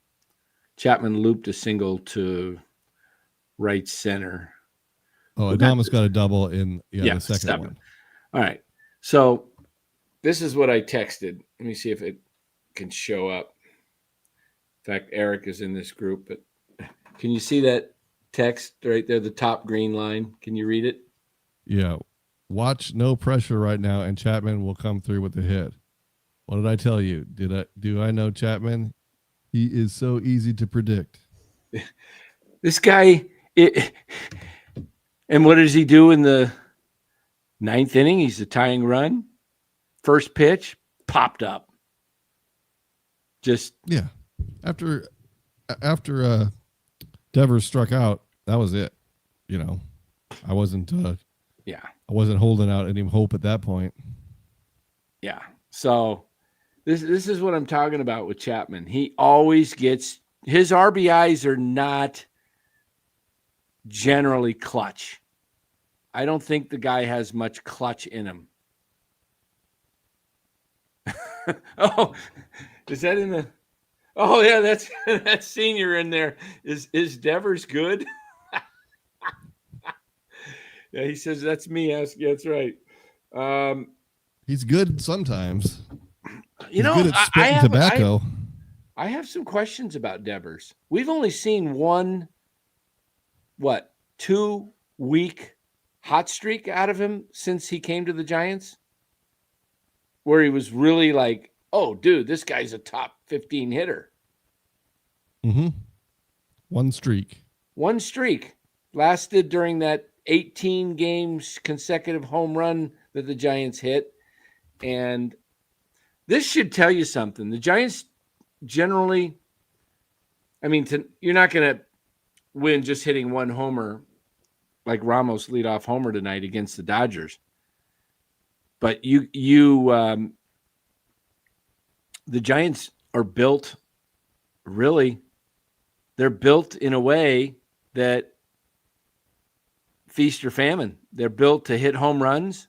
Chapman looped a single to right center. Oh, Adames got a double in the second 7. one. All right. So this is what I texted. Let me see if it can show up. In fact, Eric is in this group, but Can you see that text right there, the top green line? Can you read it? Yeah. Watch no pressure right now, and Chapman will come through with the hit. What did I tell you? Do I know Chapman? He is so easy to predict. This guy, and what does he do in the ninth inning? He's a tying run. First pitch, popped up. Just Yeah. After Devers struck out, that was it. You know, I wasn't holding out any hope at that point. Yeah. So this is what I'm talking about with Chapman. He always gets his RBIs are not generally clutch. I don't think the guy has much clutch in him. Oh, is that in the? Oh yeah, that's senior in there. Is Devers good? Yeah, he says that's me. Yeah, that's right. He's good sometimes. He's good at spitting tobacco. I have some questions about Devers. We've only seen 2-week hot streak out of him since he came to the Giants, where he was really like, oh, dude, this guy's a top 15 hitter. Mm-hmm. One streak lasted during that 18 games consecutive home run that the Giants hit. And this should tell you something. The Giants generally, you're not going to win just hitting one homer like Ramos leadoff homer tonight against the Dodgers. But the Giants are built, really, they're built in a way that feast or famine. They're built to hit home runs.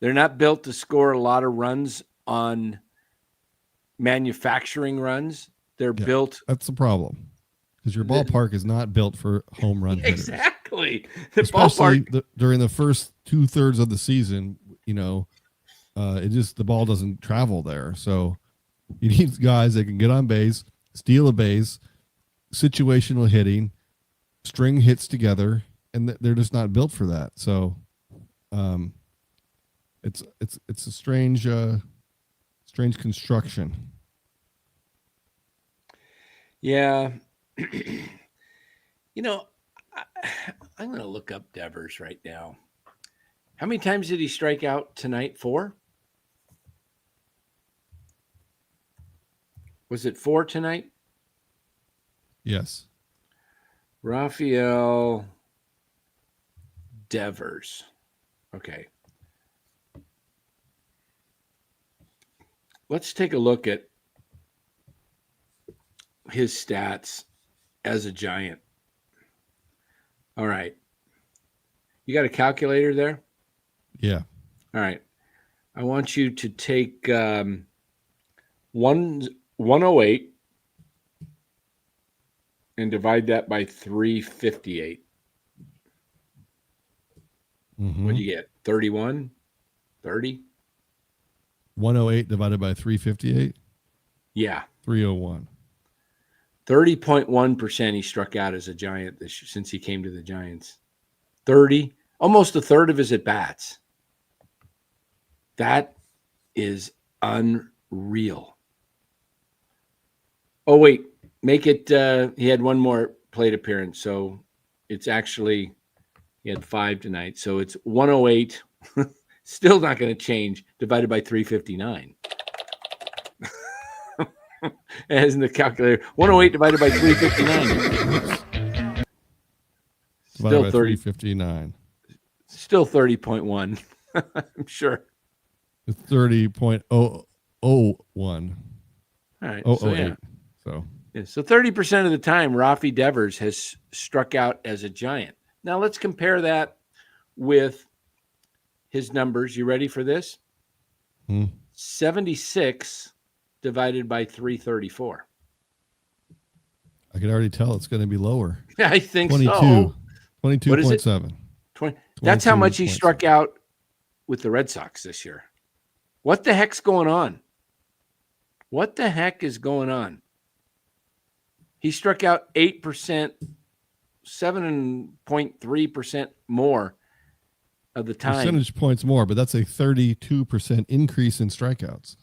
They're not built to score a lot of runs on manufacturing runs. They're built. That's the problem, because your ballpark is not built for home run hitters. Exactly. Especially during the first 2/3 of the season, the ball doesn't travel there. So you need guys that can get on base, steal a base, situational hitting, string hits together, and they're just not built for that. So it's a strange construction. Yeah. I'm going to look up Devers right now. How many times did he strike out tonight? 4? Was it 4 tonight? Yes. Rafael Devers. Okay. Let's take a look at his stats as a Giant. All right. You got a calculator there? Yeah. All right. I want you to take 108 and divide that by 358. Mm-hmm. What do you get? 31? 30? 108 divided by 358? Yeah. 301. 30.1% he struck out as a Giant since he came to the Giants. 30, almost a third of his at-bats. That is unreal. Oh, wait. Make it he had one more plate appearance, so it's actually he had 5 tonight. So it's 108. Still not going to change, divided by 359. As in the calculator. 108 divided by 359. Still 359. Still 30.1. I'm sure. It's 30.001. All right. 008. So 30% of the time, Rafi Devers has struck out as a Giant. Now let's compare that with his numbers. You ready for this? 76 divided by 334. I can already tell it's going to be lower. I think 22. so. 22.7. 20. That's how much he struck out with the Red Sox this year. What the heck's going on? What the heck is going on? He struck out 8%, 7.3% more of the time. Percentage points more, but that's a 32% increase in strikeouts.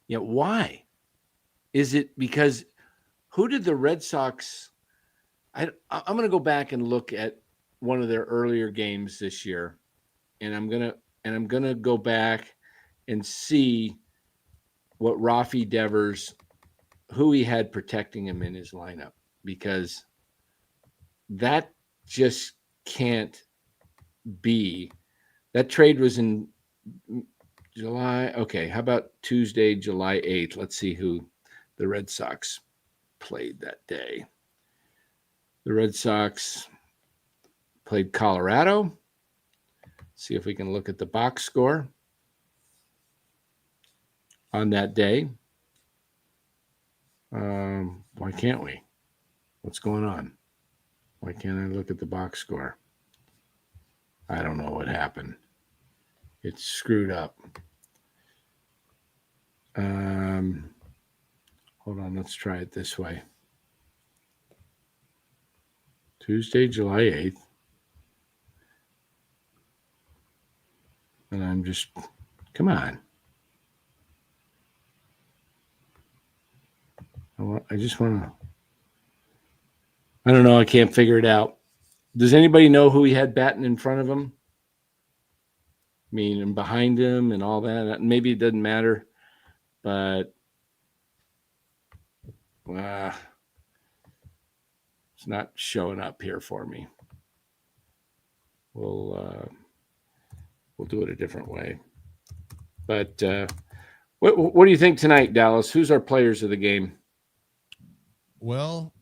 Yeah, why? Is it because who did the Red Sox? I'm going to go back and look at one of their earlier games this year, and I'm gonna go back and see what Rafi Devers, who he had protecting him in his lineup, because that just can't be. That trade was in July. Okay, how about Tuesday, July 8th? Let's see who the Red Sox played that day. The Red Sox played Colorado. See if we can look at the box score on that day. Why can't we? What's going on? Why can't I look at the box score? I don't know what happened. It's screwed up. Hold on, let's try it this way. Tuesday, July 8th. And I'm just, come on. I just want to, I don't know. I can't figure it out. Does anybody know who he had batting in front of him? I mean, and behind him and all that. Maybe it doesn't matter, but it's not showing up here for me. We'll do it a different way. But what do you think tonight, Dallas? Who's our players of the game? Well,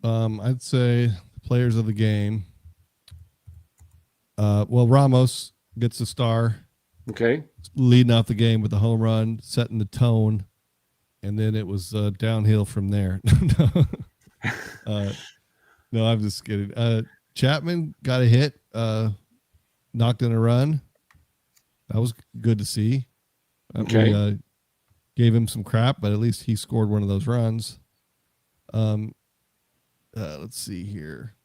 I'd say the players of the game. Well, Ramos gets the star. Okay. Leading off the game with the home run, setting the tone, and then it was downhill from there. No, I'm just kidding. Chapman got a hit, knocked in a run. That was good to see. Okay. We gave him some crap, but at least he scored one of those runs. Let's see here.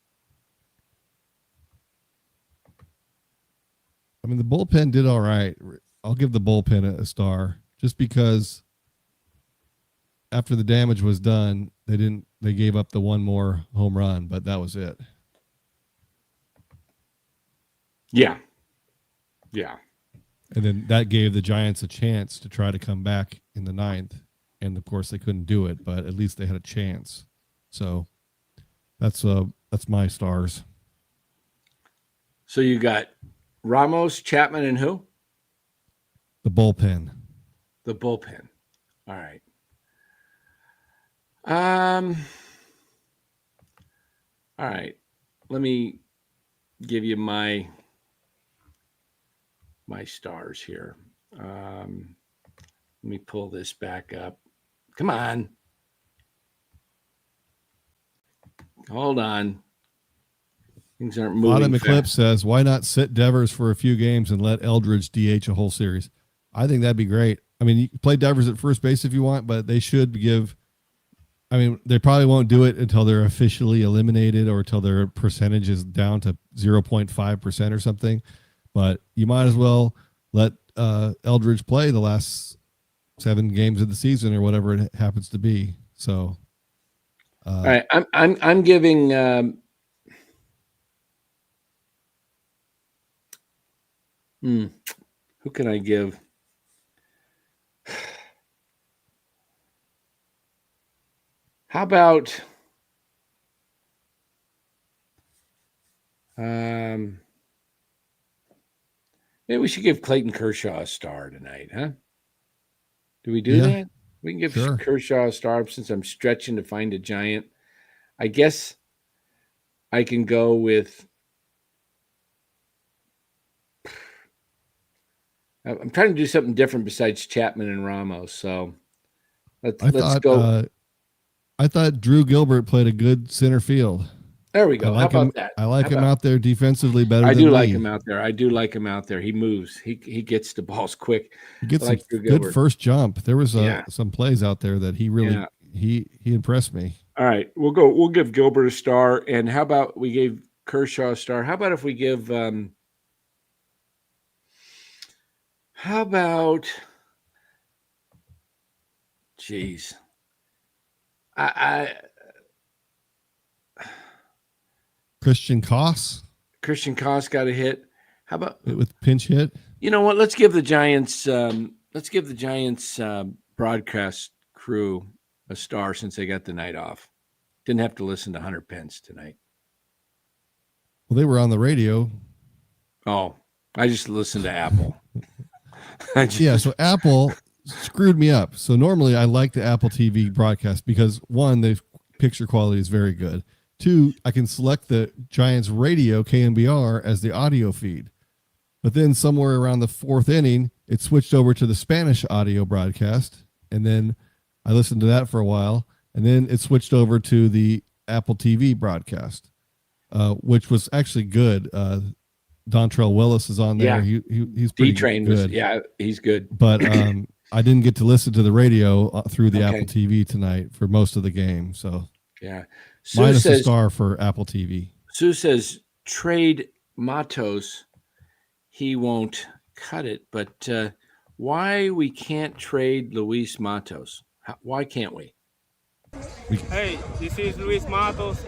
I mean, the bullpen did all right. I'll give the bullpen a star just because after the damage was done, they gave up the one more home run, but that was it. Yeah. Yeah. And then that gave the Giants a chance to try to come back in the ninth. And of course they couldn't do it, but at least they had a chance. So that's my stars. So you got Ramos, Chapman, and who? The bullpen. The bullpen. All right. All right. Let me give you my stars here. Let me pull this back up. Come on. Hold on. Things aren't moving. Bottom Eclipse says, why not sit Devers for a few games and let Eldridge DH a whole series? I think that'd be great. I mean, you can play Devers at first base if you want, but they should give. I mean, they probably won't do it until they're officially eliminated or until their percentage is down to 0.5% or something. But you might as well let Eldridge play the last 7 games of the season or whatever it happens to be. So, all right, I'm giving. Who can I give? How about maybe we should give Clayton Kershaw a star tonight, huh? Do we do that? We can give Kershaw a star since I'm stretching to find a Giant. I guess I can go with. I'm trying to do something different besides Chapman and Ramos. So let's go. I thought Drew Gilbert played a good center field. There we go. How about that? I like him out there defensively better. I than do like Lee. him out there. I do like him out there. He moves. He gets the balls quick. He gets a good first jump. There was some plays out there that he really he impressed me. All right, we'll give Gilbert a star, and how about we gave Kershaw a star? How about if we give how about geez. I Christian Koss Christian Koss got a hit. How about with pinch hit? you know what? Let's give the Giants broadcast crew a star since they got the night off. Didn't have to listen to Hunter Pence tonight. Well, they were on the radio. Oh, I just listened to Apple. Yeah, so Apple screwed me up. So normally I like the Apple TV broadcast because one, the picture quality is very good. Two, I can select the Giants radio KMBR as the audio feed. But then somewhere around the fourth inning, it switched over to the Spanish audio broadcast. And then I listened to that for a while. And then it switched over to the Apple TV broadcast, which was actually good. Dontrell Willis is on there. Yeah. He's pretty D-Train good. He's good. But I didn't get to listen to the radio through the Apple TV tonight for most of the game. So yeah, minus a star for Apple TV. Sue says trade Matos. He won't cut it, but why we can't trade Luis Matos? Why can't we? Hey, this is Luis Matos.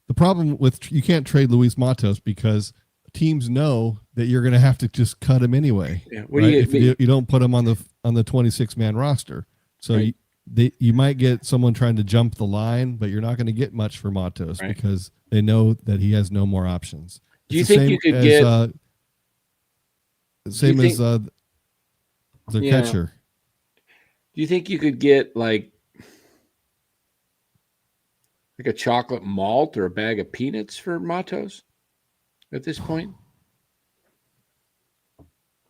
The problem with you can't trade Luis Matos because teams know that you're going to have to just cut him anyway. Yeah. Right? If you don't put him on the 26-man roster, so right. you might get someone trying to jump the line, but you're not going to get much for Matos because they know that he has no more options. Do you think you could get same as the catcher? Do you think you could get like a chocolate malt or a bag of peanuts for Matos at this point?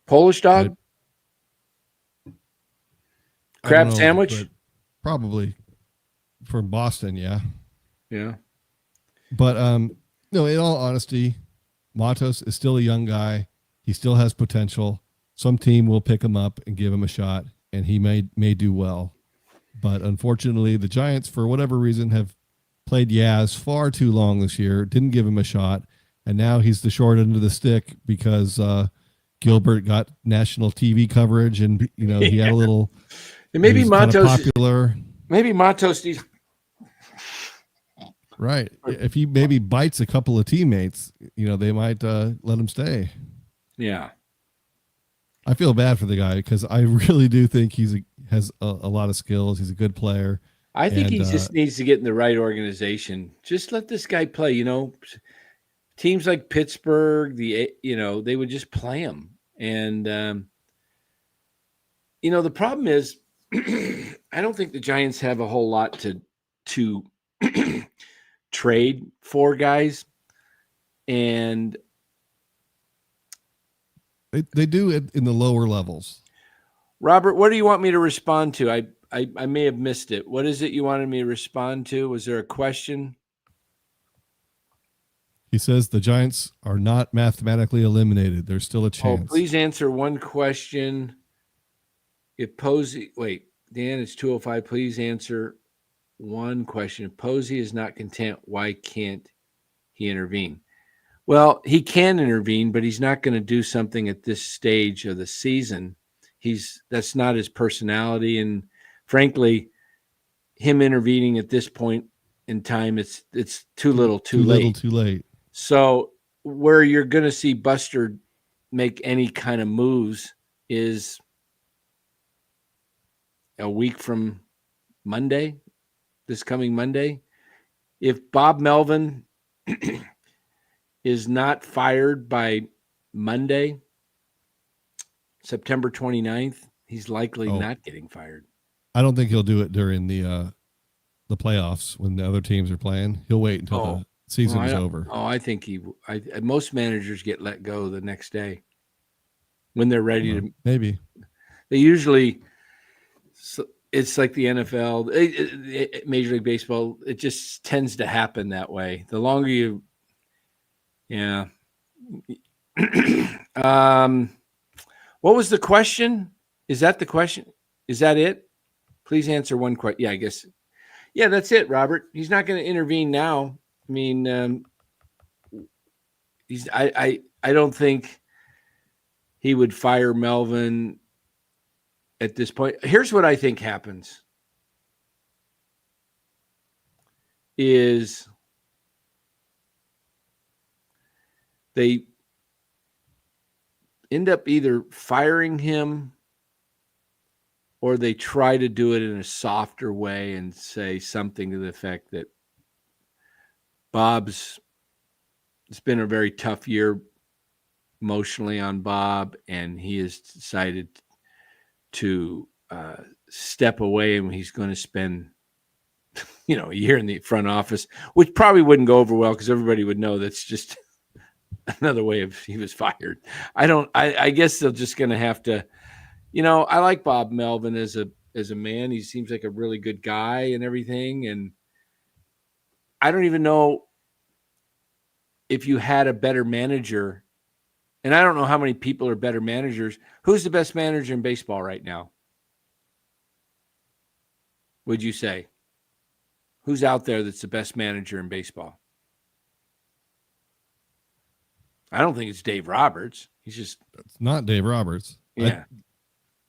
Polish dog? Crab sandwich? Probably from Boston, yeah. Yeah. But no, in all honesty, Matos is still a young guy. He still has potential. Some team will pick him up and give him a shot, and he may do well. But unfortunately, the Giants, for whatever reason, have played Yaz far too long this year, didn't give him a shot, and now he's the short end of the stick because Gilbert got national TV coverage, and he had a little. And maybe Matos popular. Maybe Matos needs. Right. If he maybe bites a couple of teammates, they might let him stay. Yeah. I feel bad for the guy because I really do think has a lot of skills. He's a good player. I think he just needs to get in the right organization. Just let this guy play. Teams like Pittsburgh, they would just play him. And, the problem is I don't think the Giants have a whole lot to trade for guys. And they do it in the lower levels. Robert, what do you want me to respond to? I may have missed it. What is it you wanted me to respond to? Was there a question? He says the Giants are not mathematically eliminated. There's still a chance. Please answer one question. If Posey, Dan, it's 2:05. Please answer one question. If Posey is not content, why can't he intervene? Well, he can intervene, but he's not going to do something at this stage of the season. That's not his personality, and frankly, him intervening at this point in time, it's too little, too late. So where you're going to see Buster make any kind of moves is a week from Monday, this coming Monday. If Bob Melvin is not fired by Monday, September 29th, he's likely not getting fired. I don't think he'll do it during the playoffs when the other teams are playing. He'll wait until the season is over. I think most managers get let go the next day when they're ready to. Maybe. They usually, it's like the NFL, Major League Baseball, it just tends to happen that way. The longer you, yeah. What was the question? Is that the question? Is that it? Please answer one question. Yeah, I guess. Yeah, that's it, Robert. He's not going to intervene now. I mean, I don't think he would fire Melvin at this point. Here's what I think happens is they end up either firing him or they try to do it in a softer way and say something to the effect that it's been a very tough year emotionally on Bob, and he has decided to step away, and he's going to spend, a year in the front office, which probably wouldn't go over well because everybody would know that's just another way of he was fired. I guess they're just going to have to, I like Bob Melvin as a man. He seems like a really good guy and everything. And I don't even know if you had a better manager, and I don't know how many people are better managers. Who's the best manager in baseball right now? Would you say? Who's out there that's the best manager in baseball? I don't think it's Dave Roberts. It's not Dave Roberts. Yeah.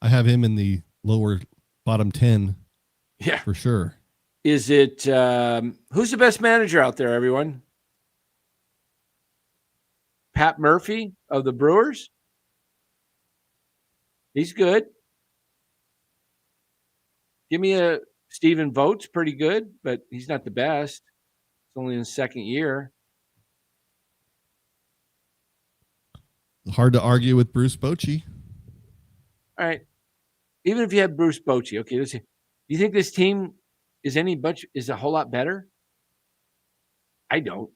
I have him in the bottom 10. Yeah. For sure. Is it, who's the best manager out there, everyone? Pat Murphy of the Brewers? He's good. Give me a Stephen Vogt's pretty good, but he's not the best. It's only in his second year. Hard to argue with Bruce Bochy. All right. Even if you had Bruce Bochy, okay, let's see. Do you think this team is a whole lot better? I don't.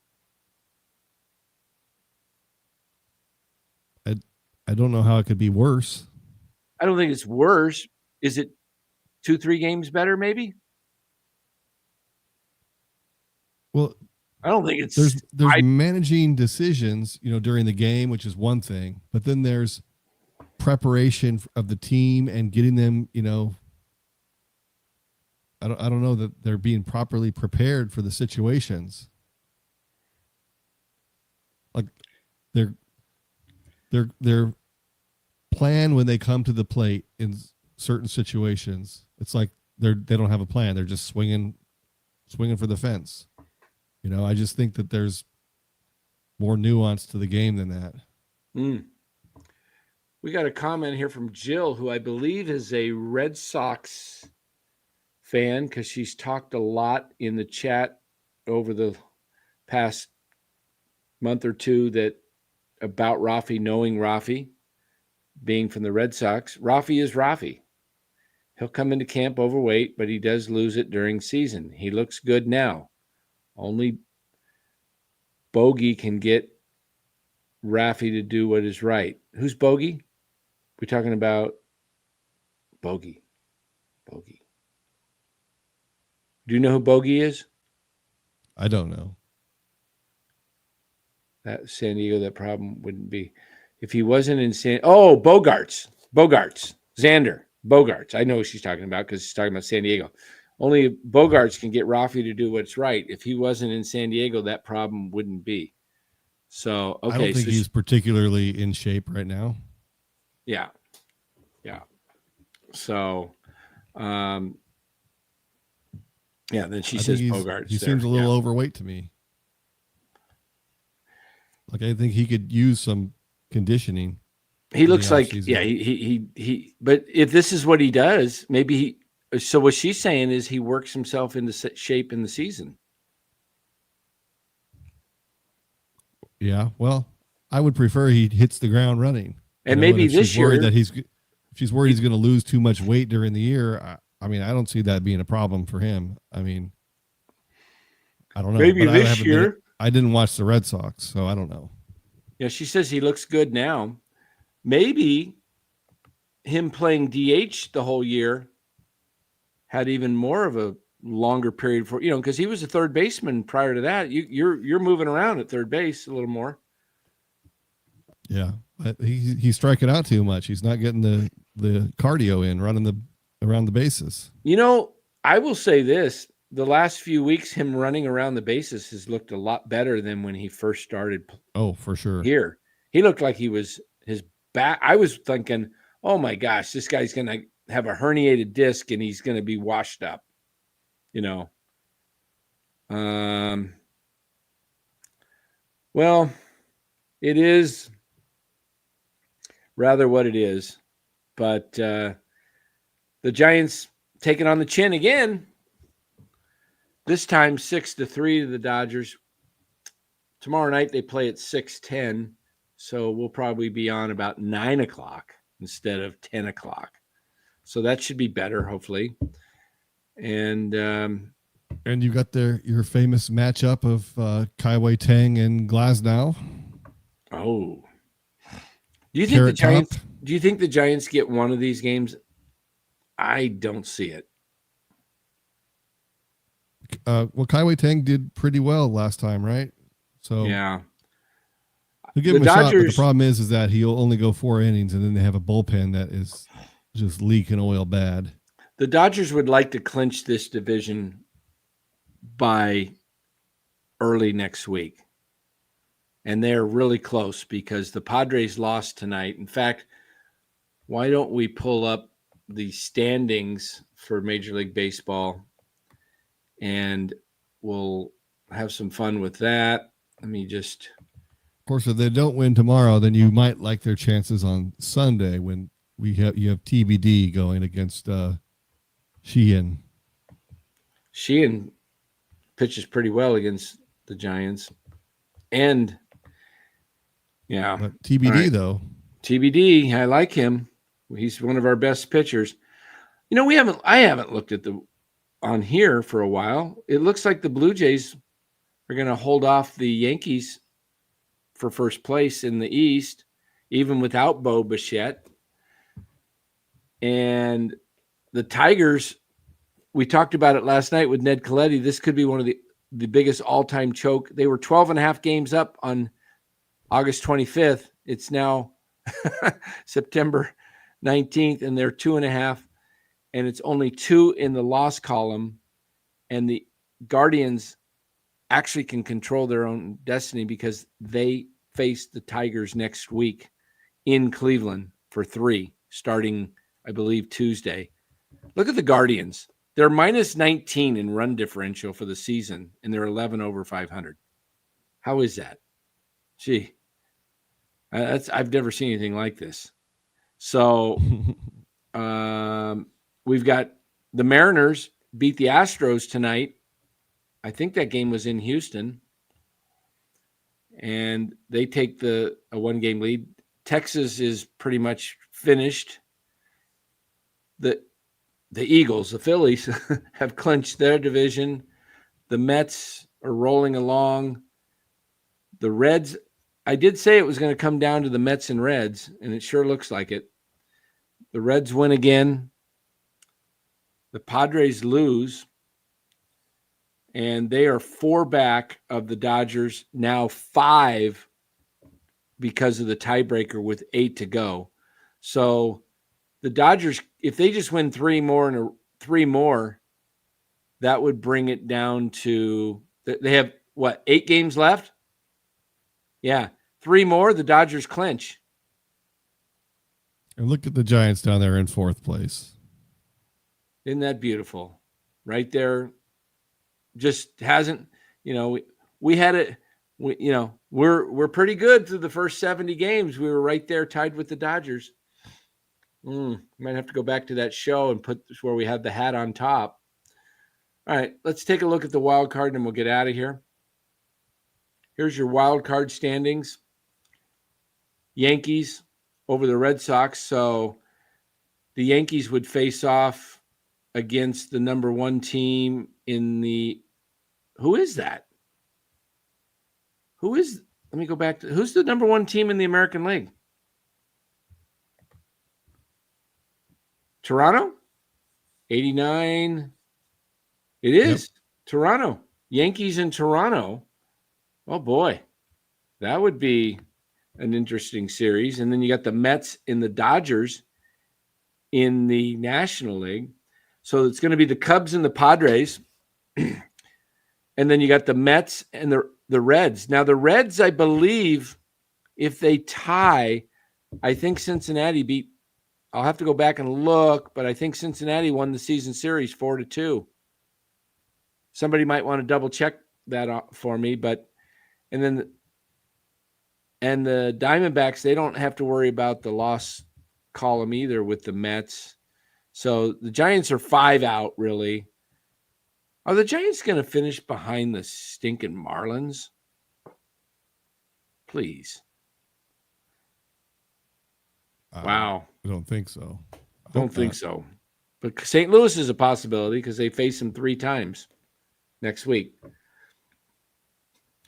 I don't know how it could be worse. I don't think it's worse. Is it 2-3 games better, maybe? Well, I don't think it's there's managing decisions, during the game, which is one thing, but then there's preparation of the team and getting them, I don't know that they're being properly prepared for the situations. Like their plan when they come to the plate in certain situations, it's like they don't have a plan. They're just swinging for the fence. I just think that there's more nuance to the game than that. We got a comment here from Jill, who I believe is a Red Sox fan because she's talked a lot in the chat over the past month or two about Rafi, knowing Rafi being from the Red Sox. Rafi is Rafi. He'll come into camp overweight, but he does lose it during season. He looks good now. Only Bogey can get Rafi to do what is right. Who's Bogey? We're talking about Bogey. Do you know who Bogey is? I don't know. That San Diego, that problem wouldn't be. If he wasn't in Bogarts. Xander Bogarts. I know what she's talking about because she's talking about San Diego. Only Bogarts can get Rafi to do what's right. If he wasn't in San Diego, that problem wouldn't be. So, okay. I don't think he's particularly in shape right now. Yeah. So, then she says Bogarts. He seems a little overweight to me. Like, I think he could use some conditioning. He looks like, he but if this is what he does, maybe so what she's saying is he works himself into shape in the season. Yeah, well, I would prefer he hits the ground running. And maybe this year she's worried he's going to lose too much weight during the year. I mean, I don't see that being a problem for him. I mean, I don't know. Maybe this year. I didn't watch the Red Sox, so I don't know. Yeah, she says he looks good now. Maybe him playing DH the whole year had even more of a longer period for, because he was a third baseman prior to that. You're moving around at third base a little more. Yeah, but he's striking out too much. He's not getting the cardio in, running around the bases. I will say this. The last few weeks, him running around the bases has looked a lot better than when he first started. Oh, for sure. Here, he looked like he was his back. I was thinking, oh my gosh, this guy's going to have a herniated disc and he's going to be washed up. Well, it is rather what it is, but the Giants take it on the chin again. This time 6-3 to the Dodgers. Tomorrow night they play at 6:10, so we'll probably be on about 9 o'clock instead of 10 o'clock. So that should be better, hopefully. And you got your famous matchup of Kaiwei Tang and Glasnow. Oh, do you think the Giants get one of these games? I don't see it. Well, Kaiwei Tang did pretty well last time, right? So yeah, he'll give him a shot. But the problem is that he'll only go 4 innings, and then they have a bullpen that is just leaking oil bad. The Dodgers would like to clinch this division by early next week. And they're really close because the Padres lost tonight. In fact, why don't we pull up the standings for Major League Baseball and we'll have some fun with that. Let me just... Of course, if they don't win tomorrow, then you might like their chances on Sunday when you have TBD going against Sheehan. Sheehan pitches pretty well against the Giants. And yeah. But TBD right. Though. TBD, I like him. He's one of our best pitchers. I haven't looked at on here for a while. It looks like the Blue Jays are going to hold off the Yankees for first place in the East, even without Bo Bichette. And the Tigers, we talked about it last night with Ned Colletti. This could be one of the biggest all-time choke. They were 12.5 games up on August 25th. It's now September 19th, and they're 2.5, and it's only 2 in the loss column. And the Guardians actually can control their own destiny because they face the Tigers next week in Cleveland for 3, starting, I believe, Tuesday. Look at the Guardians. They're minus 19 in run differential for the season, and they're 11 over 500. How is that? Gee, I've never seen anything like this. So we've got the Mariners beat the Astros tonight. I think that game was in Houston. And they take a 1-game lead. Texas is pretty much finished. The Eagles, the Phillies, have clinched their division. The Mets are rolling along. The Reds, I did say it was going to come down to the Mets and Reds, and it sure looks like it. The Reds win again. The Padres lose. And they are 4 back of the Dodgers, now 5 because of the tiebreaker with 8 to go. So the Dodgers, if they just win 3 more, that would bring it down to, they have, 8 games left? Yeah, 3 more, the Dodgers clinch. And look at the Giants down there in 4th place. Isn't that beautiful? Right there. Just hasn't, we had it, we're pretty good through the first 70 games. We were right there tied with the Dodgers. Might have to go back to that show and put where we had the hat on top. All right, let's take a look at the wild card and we'll get out of here. Here's your wild card standings. Yankees over the Red Sox. So the Yankees would face off against the number 1 team in the, who is that? Let me go back to, who's the number 1 team in the American League? Toronto? 89. It is. Yep. Toronto. Yankees in Toronto. Oh, boy. That would be an interesting series. And then you got the Mets and the Dodgers in the National League. So it's going to be the Cubs and the Padres. And then you got the Mets and the Reds. Now, the Reds, I believe, if they tie, I think Cincinnati beat – I'll have to go back and look, but I think Cincinnati won the season series 4-2. Somebody might want to double-check that for me. But – and then – and the Diamondbacks, they don't have to worry about the loss column either with the Mets. So the Giants are 5 out, really. Are the Giants going to finish behind the stinking Marlins? Please. Wow. I don't think so. Don't think so. But St. Louis is a possibility because they face them 3 times next week.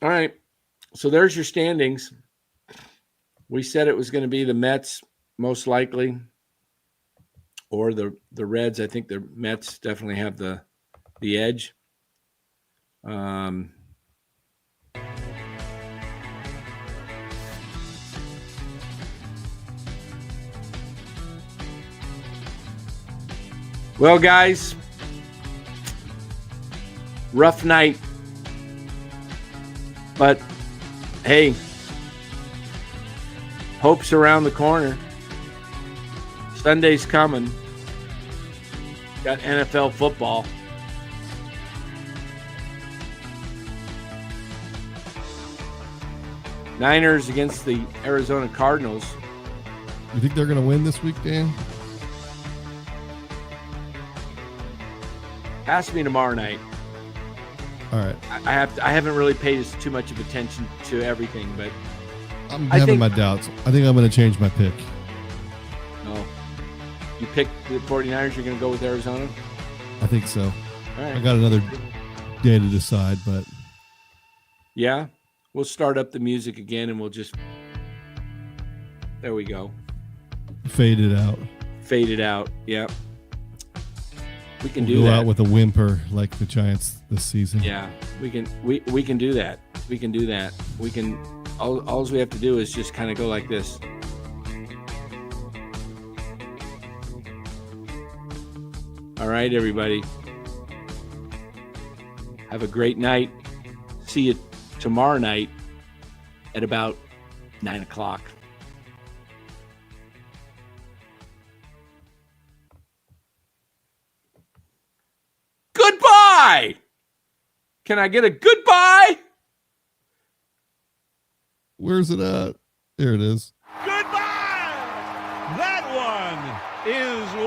All right. So there's your standings. We said it was going to be the Mets most likely, or the Reds. I think the Mets definitely have the edge. Well, guys, rough night, but hey, hope's around the corner. Sunday's coming. Got NFL football. Niners against the Arizona Cardinals. You think they're going to win this week, Dan? Ask me tomorrow night. All right. I haven't really paid too much of attention to everything, but I'm having my doubts. I think I'm going to change my pick. Oh. You picked the 49ers, you're going to go with Arizona? I think so. All right. I got another day to decide, but yeah, we'll start up the music again and we'll just, there we go. fade it out. Fade it out. Yep. We can We'll do go that. out with a whimper like the Giants this season. Yeah, we can do that. We can do that. We can, all we have to do is just kind of go like this. All right, everybody. Have a great night. See you tomorrow night at about 9 o'clock. Goodbye! Can I get a goodbye? Where's it at? There it is. Goodbye! That one is